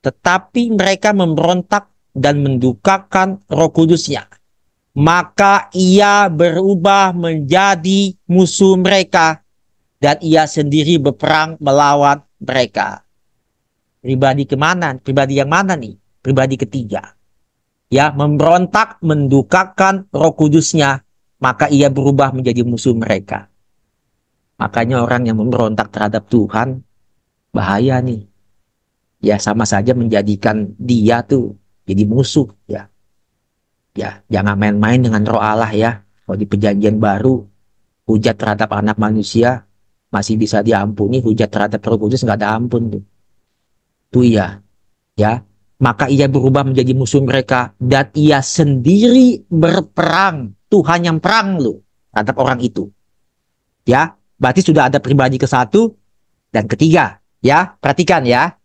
Tetapi mereka memberontak dan mendukakan Roh Kudusnya. Maka ia berubah menjadi musuh mereka dan ia sendiri berperang melawan mereka. Pribadi kemana? Pribadi yang mana nih? Pribadi ketiga. Ya, memberontak, mendukakan Roh Kudusnya, maka ia berubah menjadi musuh mereka. Makanya orang yang memberontak terhadap Tuhan bahaya nih. Ya, sama saja menjadikan dia tuh jadi musuh ya. Ya, jangan main-main dengan Roh Allah ya. Kalau di perjanjian baru, hujat terhadap anak manusia masih bisa diampuni, hujat terhadap Roh Kudus nggak ada ampun tuh. Tuh ya. Ya. maka ia berubah menjadi musuh mereka dan ia sendiri berperang. Tuhan yang perang loh terhadap orang itu. Ya, berarti sudah ada pribadi ke satu dan ketiga. Ya, perhatikan ya.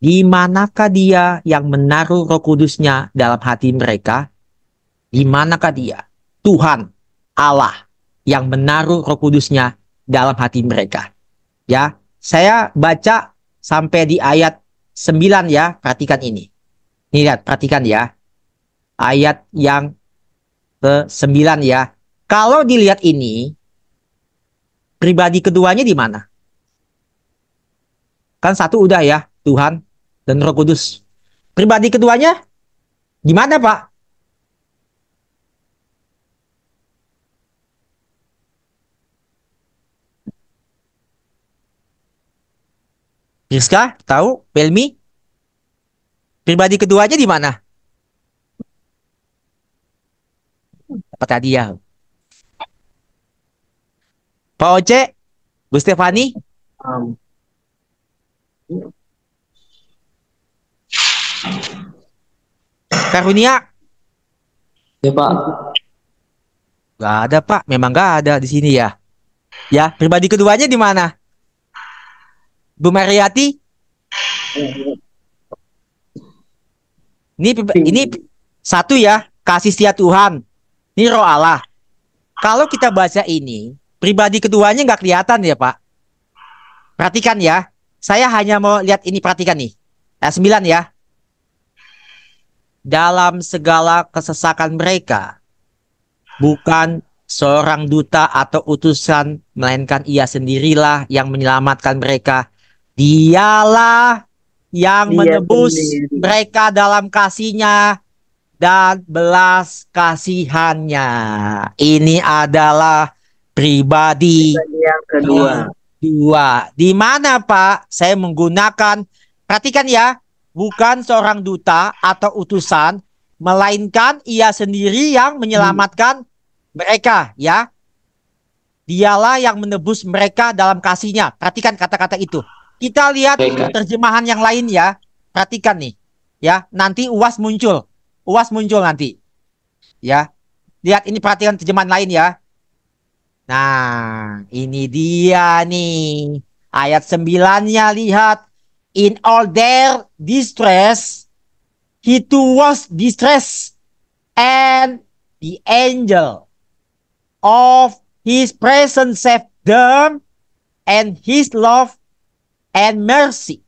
Di manakah dia yang menaruh Roh Kudusnya dalam hati mereka? Di manakah dia? Tuhan Allah yang menaruh Roh Kudusnya dalam hati mereka. Ya, saya baca sampai di ayat 9 ya, perhatikan ini. Nih lihat, perhatikan ya. Ayat yang ke-9 ya. Kalau dilihat ini, pribadi keduanya di mana? Kan satu udah ya, Tuhan dan Roh Kudus. Pribadi keduanya di mana, Pak? Rizka, tahu? Pelmi? Pribadi keduanya di mana? Apa tadi ya? Pak Oce, Bu Stefani, Um, Karunia? ya Pak. Gak ada, Pak. Memang gak ada di sini ya. Ya, pribadi keduanya di mana? Bu Mariati? Ini satu ya, kasih setia Tuhan. Ini Roh Allah. Kalau kita baca ini, pribadi keduanya nggak kelihatan ya, Pak. Perhatikan ya. Saya hanya mau lihat ini, perhatikan nih. Ayat 9 ya. Dalam segala kesesakan mereka, bukan seorang duta atau utusan, melainkan ia sendirilah yang menyelamatkan mereka. Dialah yang Dia menebus sendiri. mereka dalam kasihnya dan belas kasihannya. Ini adalah pribadi Yang kedua. kedua. Di mana, Pak? Saya menggunakan, perhatikan ya, bukan seorang duta atau utusan, melainkan ia sendiri yang menyelamatkan mereka, ya. Dialah yang menebus mereka dalam kasihnya. Perhatikan kata-kata itu. Kita lihat Mereka. terjemahan yang lain ya. Perhatikan nih. Ya, nanti UAS muncul. UAS muncul nanti. Ya. Lihat ini, perhatikan terjemahan lain ya. Nah, ini dia nih. Ayat 9-nya lihat. In all their distress, he too was distressed. And the angel of his presence saved them, and his love and mercy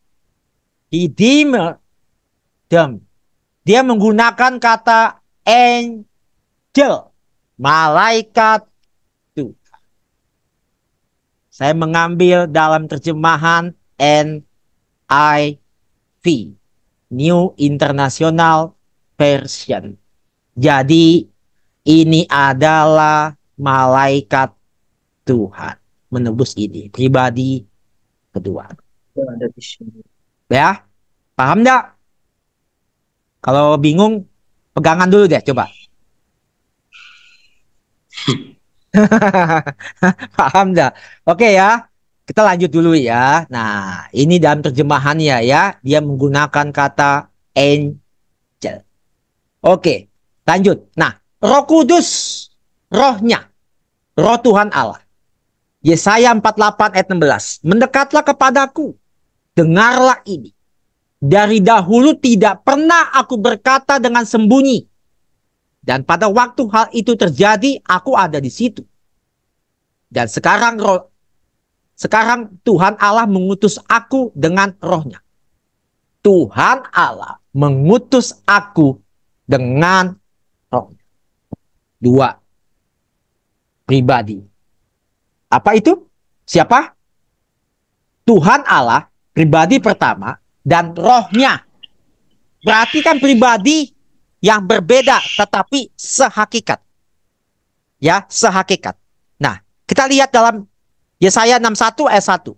he redeemed them. Dia menggunakan kata angel, malaikat Tuhan. Saya mengambil dalam terjemahan NIV, New International Version. Jadi ini adalah malaikat Tuhan menebus ini, pribadi kedua. Ada di sini. Ya, paham nggak? Kalau bingung, pegangan dulu deh, coba. Paham nggak? Oke ya, kita lanjut dulu ya. Nah, ini dalam terjemahannya ya, dia menggunakan kata angel. Oke, lanjut. Nah, Roh Kudus, rohnya, roh Tuhan Allah. Yesaya 48 ayat 16. Mendekatlah kepadaku, dengarlah ini. Dari dahulu tidak pernah aku berkata dengan sembunyi. Dan pada waktu hal itu terjadi, aku ada di situ. Dan sekarang Tuhan Allah mengutus aku dengan rohnya. Tuhan Allah mengutus aku dengan rohnya. Dua pribadi. Apa itu? Siapa? Tuhan Allah, pribadi pertama, dan rohnya. Berarti kan pribadi yang berbeda, tetapi sehakikat. Ya, sehakikat. Nah, kita lihat dalam Yesaya 61 ayat 1.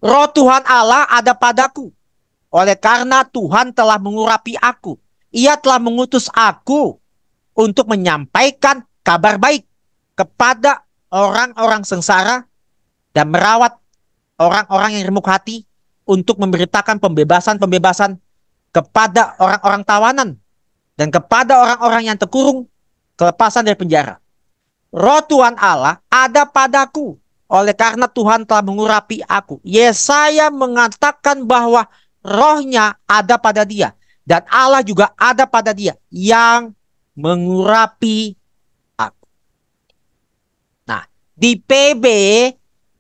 Roh Tuhan Allah ada padaku, oleh karena Tuhan telah mengurapi aku. Ia telah mengutus aku untuk menyampaikan kabar baik kepada orang-orang sengsara dan merawat orang-orang yang remuk hati, untuk memberitakan pembebasan-pembebasan kepada orang-orang tawanan dan kepada orang-orang yang terkurung, kelepasan dari penjara. Roh Tuhan Allah ada padaku, oleh karena Tuhan telah mengurapi aku. Yesaya mengatakan bahwa rohnya ada pada dia. Dan Allah juga ada pada dia yang mengurapi aku. Nah, di PB,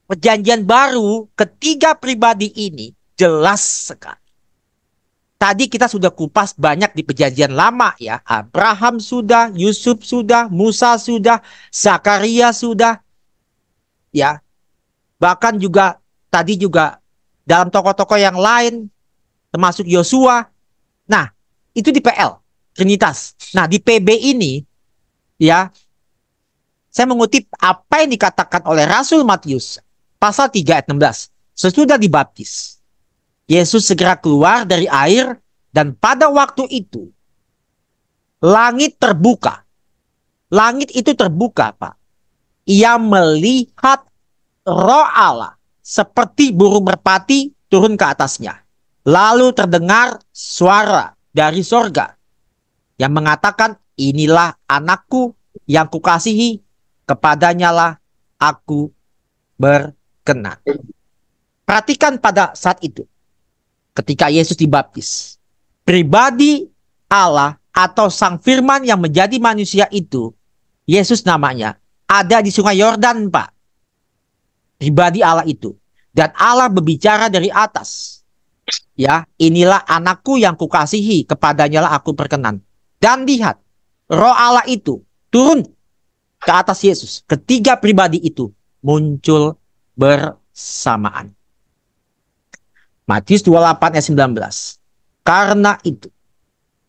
Perjanjian Baru, ketiga pribadi ini jelas sekali. Tadi kita sudah kupas banyak di Perjanjian Lama ya. Abraham sudah, Yusuf sudah, Musa sudah, Zakaria sudah. Ya. Bahkan juga tadi juga dalam tokoh-tokoh yang lain termasuk Yosua. Nah, itu di PL, Trinitas. Nah, di PB ini ya, saya mengutip apa yang dikatakan oleh Rasul Matius pasal 3 ayat 16. Sesudah dibaptis, Yesus segera keluar dari air, dan pada waktu itu langit terbuka. Langit itu terbuka, Pak. Ia melihat Roh Allah seperti burung merpati turun ke atasnya. Lalu terdengar suara dari sorga yang mengatakan, inilah anakku yang kukasihi, kepadanya lah aku berkenan. Perhatikan pada saat itu, ketika Yesus dibaptis, pribadi Allah atau Sang Firman yang menjadi manusia itu, Yesus namanya, ada di Sungai Yordan, Pak. Pribadi Allah itu. Dan Allah berbicara dari atas. Ya, inilah anakku yang kukasihi, kepadanya lah aku berkenan. Dan lihat, Roh Allah itu turun ke atas Yesus. Ketiga pribadi itu muncul bersamaan. Matius 28 ayat 19. Karena itu,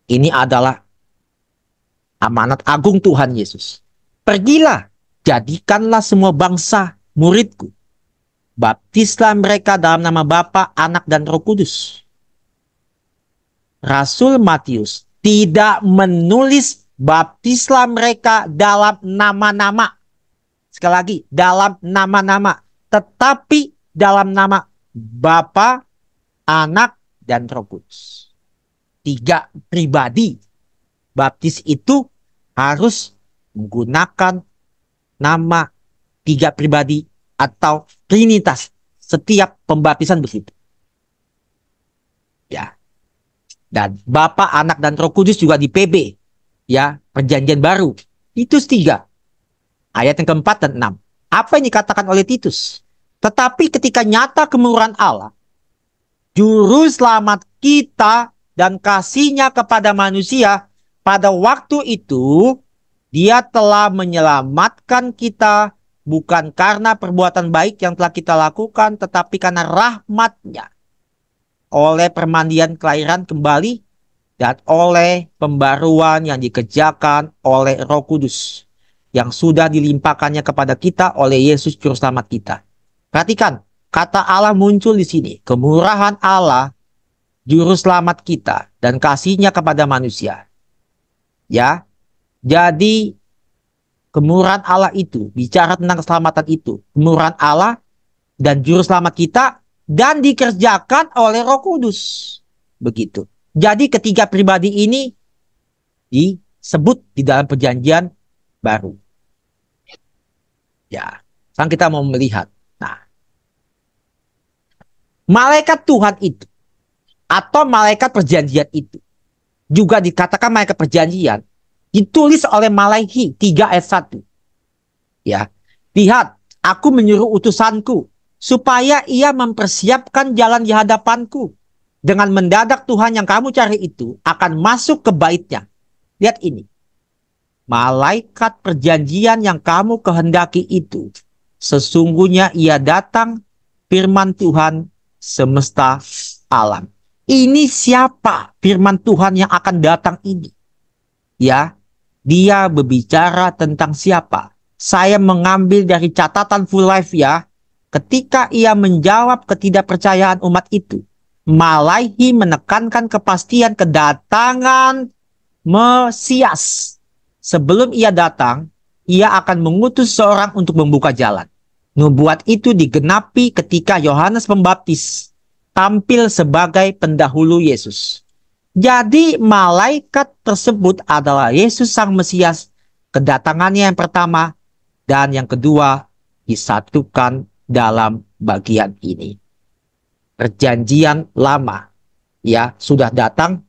ini adalah amanat agung Tuhan Yesus. Pergilah, jadikanlah semua bangsa muridku. Baptislah mereka dalam nama Bapa, Anak, dan Roh Kudus. Rasul Matius tidak menulis baptislah mereka dalam nama-nama. Sekali lagi, dalam nama-nama. Tetapi dalam nama Bapa, Anak, dan Roh Kudus. Tiga pribadi. Baptis itu harus menggunakan nama tiga pribadi atau Trinitas. Setiap pembaptisan begitu. Ya. Dan Bapa, Anak, dan Roh Kudus juga di PB. Ya, Perjanjian Baru. Titus 3. Ayat yang keempat dan 6. Apa yang dikatakan oleh Titus? Tetapi ketika nyata kemurahan Allah, Juru Selamat kita dan kasihnya kepada manusia, pada waktu itu, Dia telah menyelamatkan kita bukan karena perbuatan baik yang telah kita lakukan, tetapi karena rahmat-Nya. Oleh permandian kelahiran kembali dan oleh pembaruan yang dikerjakan oleh Roh Kudus yang sudah dilimpahkannya kepada kita oleh Yesus Juru Selamat kita. Perhatikan, kata Allah muncul di sini. Kemurahan Allah, Juru Selamat kita, dan kasih-Nya kepada manusia. Ya, jadi kemurahan Allah itu, bicara tentang keselamatan itu, kemurahan Allah dan Juru Selamat kita, dan dikerjakan oleh Roh Kudus. Begitu. Jadi ketiga pribadi ini disebut di dalam Perjanjian Baru. Ya, sekarang kita mau melihat. Nah, malaikat Tuhan itu atau malaikat perjanjian itu juga dikatakan malaikat perjanjian, ditulis oleh Malaikhi 3 ayat 1. Ya, lihat, aku menyuruh utusanku supaya ia mempersiapkan jalan di hadapanku. Dengan mendadak Tuhan yang kamu cari itu akan masuk ke bait-Nya. Lihat ini. Malaikat perjanjian yang kamu kehendaki itu, sesungguhnya ia datang, firman Tuhan semesta alam. Ini siapa firman Tuhan yang akan datang ini? Ya, dia berbicara tentang siapa? Saya mengambil dari catatan Full Life ya. Ketika ia menjawab ketidakpercayaan umat itu, Malaikhi menekankan kepastian kedatangan Mesias. Sebelum ia datang, ia akan mengutus seorang untuk membuka jalan. Nubuat itu digenapi ketika Yohanes Pembaptis tampil sebagai pendahulu Yesus. Jadi malaikat tersebut adalah Yesus Sang Mesias, kedatangannya yang pertama, dan yang kedua disatukan dalam bagian ini. Perjanjian lama ya sudah datang,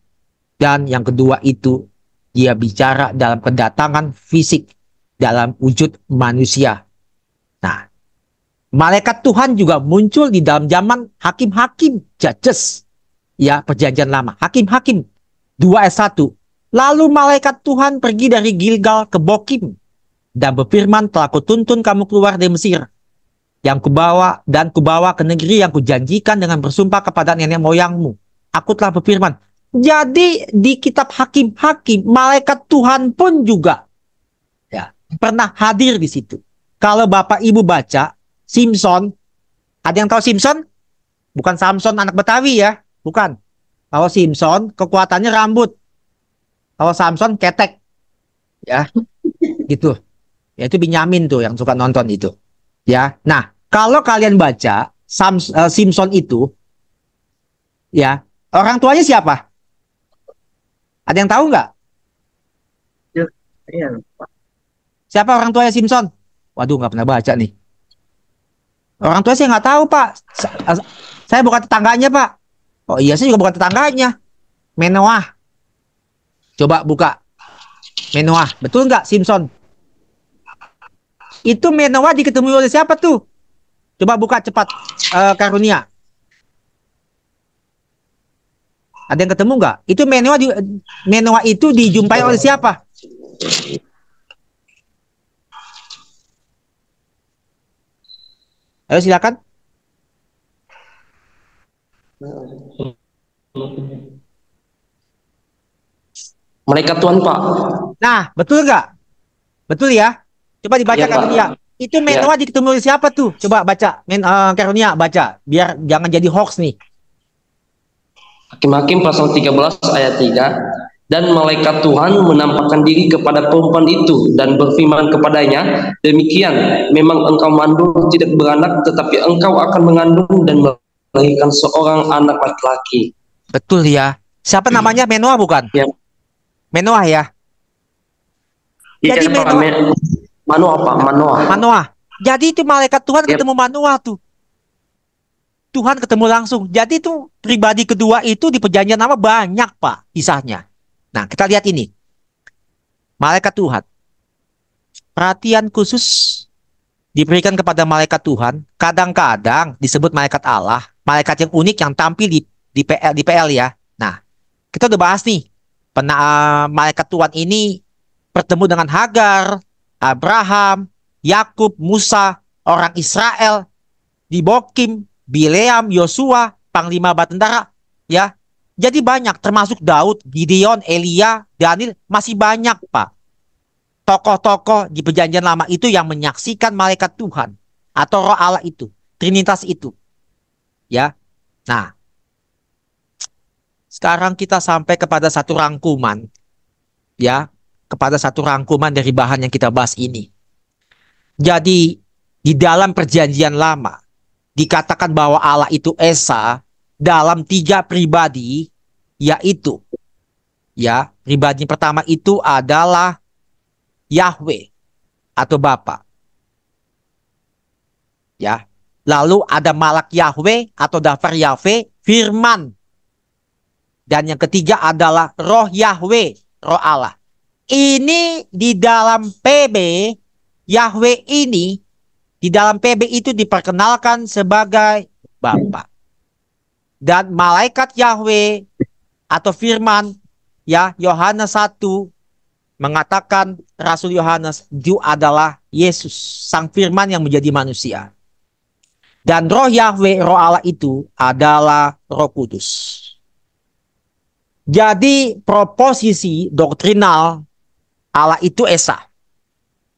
dan yang kedua itu dia bicara dalam kedatangan fisik dalam wujud manusia. Nah, malaikat Tuhan juga muncul di dalam zaman hakim-hakim, judges, ya, perjanjian lama. Hakim-hakim 2 ayat 1. Lalu malaikat Tuhan pergi dari Gilgal ke Bokim dan berfirman, telah kutuntun kamu keluar dari Mesir, yang kubawa ke negeri yang kujanjikan dengan bersumpah kepada nenek moyangmu. Aku telah berfirman. Jadi di kitab hakim-hakim, malaikat Tuhan pun juga ya pernah hadir di situ. Kalau Bapak Ibu baca Simpson, ada yang tahu Simpson? Bukan Samson anak Betawi ya, bukan. Kalau Simpson kekuatannya rambut. Kalau Samson ketek. Ya. Gitu. Ya itu Binyamin tuh yang suka nonton itu. Ya. Nah, kalau kalian baca Simpson itu ya, orang tuanya siapa? Ada yang tahu nggak? Iya. Siapa orang tuanya Simpson? Waduh, nggak pernah baca nih. Orang tua saya nggak tahu, Pak. Saya bukan tetangganya, Pak. Oh iya, saya juga bukan tetangganya. Manoah. Coba buka. Manoah. Betul nggak, Simpson? Itu Manoah diketemui oleh siapa tuh? Coba buka cepat. Karunia. Ada yang ketemu nggak? Itu Manoah itu dijumpai oleh siapa? Ayo silakan. Malaikat Tuhan, Pak. Nah, betul nggak? Betul ya? Coba dibaca Ya, Karunia. Itu Manoah ditemui oleh siapa tuh? Coba baca. Karunia baca. Biar jangan jadi hoax nih. Hakim-hakim pasal 13 ayat 3. Dan malaikat Tuhan menampakkan diri kepada perempuan itu dan berfirman kepadanya, demikian, memang engkau mandul tidak beranak, tetapi engkau akan mengandung dan melahirkan seorang anak laki-laki. Betul ya. Siapa namanya? Manoah bukan? Ya. Manoah ya. Jadi Manoah. Jadi itu malaikat Tuhan ketemu Manoah tuh. Tuhan ketemu langsung. Jadi itu pribadi kedua itu di perjanjian lama banyak, Pak, kisahnya. Nah, kita lihat ini. Malaikat Tuhan. Perhatian khusus diberikan kepada malaikat Tuhan. Kadang-kadang disebut malaikat Allah. Malaikat yang unik yang tampil di PL ya. Nah, kita udah bahas nih. Malaikat Tuhan ini bertemu dengan Hagar, Abraham, Yakub, Musa, orang Israel, di Bokim, Bileam, Yosua, panglima bala tentara, ya. Jadi banyak, termasuk Daud, Gideon, Elia, Daniel, masih banyak, Pak. Tokoh-tokoh di perjanjian lama itu yang menyaksikan malaikat Tuhan atau roh Allah itu, Trinitas itu. Ya. Nah, sekarang kita sampai kepada satu rangkuman, ya, kepada satu rangkuman dari bahan yang kita bahas ini. Jadi, di dalam perjanjian lama, dikatakan bahwa Allah itu Esa dalam 3 pribadi, yaitu, ya, pribadi pertama itu adalah Yahweh atau Bapa. Ya. Lalu ada Malak Yahweh atau Daftar Yahweh, Firman. Dan yang ketiga adalah Roh Yahweh, Roh Allah. Ini di dalam PB, Yahweh ini di dalam PB itu diperkenalkan sebagai Bapa. Dan malaikat Yahweh atau Firman, ya, Yohanes 1 mengatakan Rasul Yohanes itu adalah Yesus, Sang Firman yang menjadi manusia. Dan Roh Yahweh, Roh Allah itu adalah Roh Kudus. Jadi proposisi doktrinal Allah itu Esa.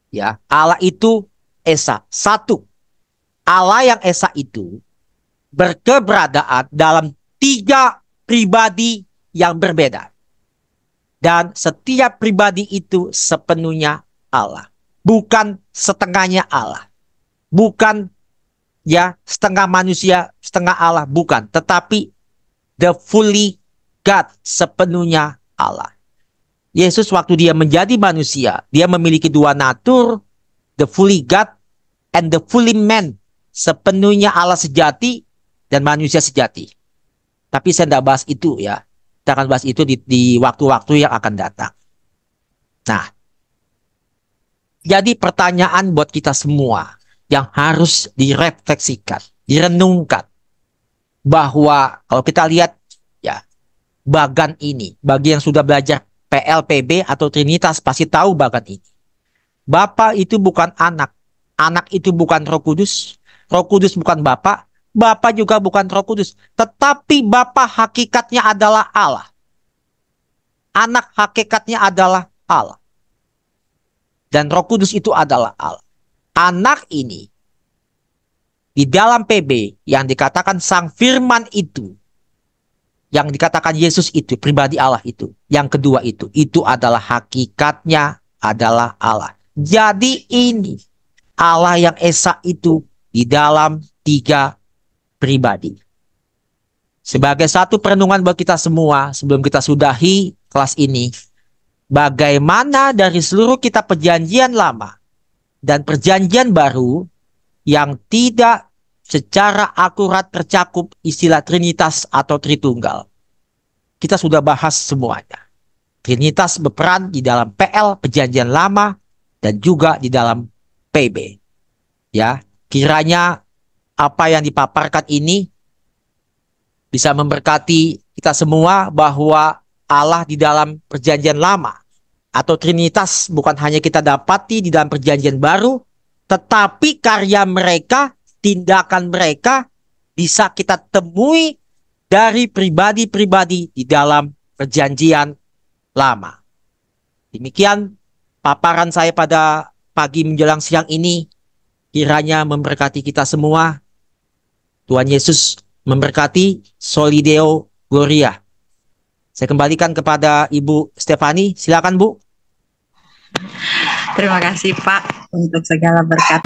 Ya, Allah itu Esa. Satu, Allah yang Esa itu berkeberadaan dalam 3 pribadi yang berbeda. Dan setiap pribadi itu sepenuhnya Allah. Bukan setengahnya Allah. Bukan ya setengah manusia, setengah Allah, bukan, tetapi the fully God, sepenuhnya Allah. Yesus waktu dia menjadi manusia, dia memiliki dua natur, the fully God and the fully man, sepenuhnya Allah sejati dan manusia sejati. Tapi saya tidak bahas itu ya. Kita akan bahas itu di waktu-waktu yang akan datang. Nah, jadi pertanyaan buat kita semua yang harus direfleksikan, direnungkan. Bahwa kalau kita lihat ya, bagan ini, bagi yang sudah belajar PLPB atau Trinitas pasti tahu bagan ini. Bapa itu bukan anak, anak itu bukan Roh Kudus bukan Bapa, Bapa juga bukan Roh Kudus, tetapi Bapa hakikatnya adalah Allah. Anak hakikatnya adalah Allah. Dan Roh Kudus itu adalah Allah. Anak ini di dalam PB yang dikatakan Sang Firman itu, yang dikatakan Yesus itu, pribadi Allah itu, yang kedua itu adalah hakikatnya adalah Allah. Jadi ini Allah yang Esa itu di dalam tiga pribadi. Sebagai satu perenungan buat kita semua sebelum kita sudahi kelas ini, bagaimana dari seluruh kitab perjanjian lama dan perjanjian baru yang tidak secara akurat tercakup istilah Trinitas atau Tritunggal. Kita sudah bahas semuanya. Trinitas berperan di dalam PL, perjanjian lama, dan juga di dalam PB. Ya, kiranya apa yang dipaparkan ini bisa memberkati kita semua bahwa Allah di dalam perjanjian lama atau Trinitas bukan hanya kita dapati di dalam perjanjian baru, tetapi karya mereka, tindakan mereka bisa kita temui dari pribadi-pribadi di dalam perjanjian lama. Demikian paparan saya pada pagi menjelang siang ini. Kiranya memberkati kita semua. Tuhan Yesus memberkati. Solideo Gloria. Saya kembalikan kepada Ibu Stefani. Silakan, Bu. Terima kasih Pak untuk segala berkat.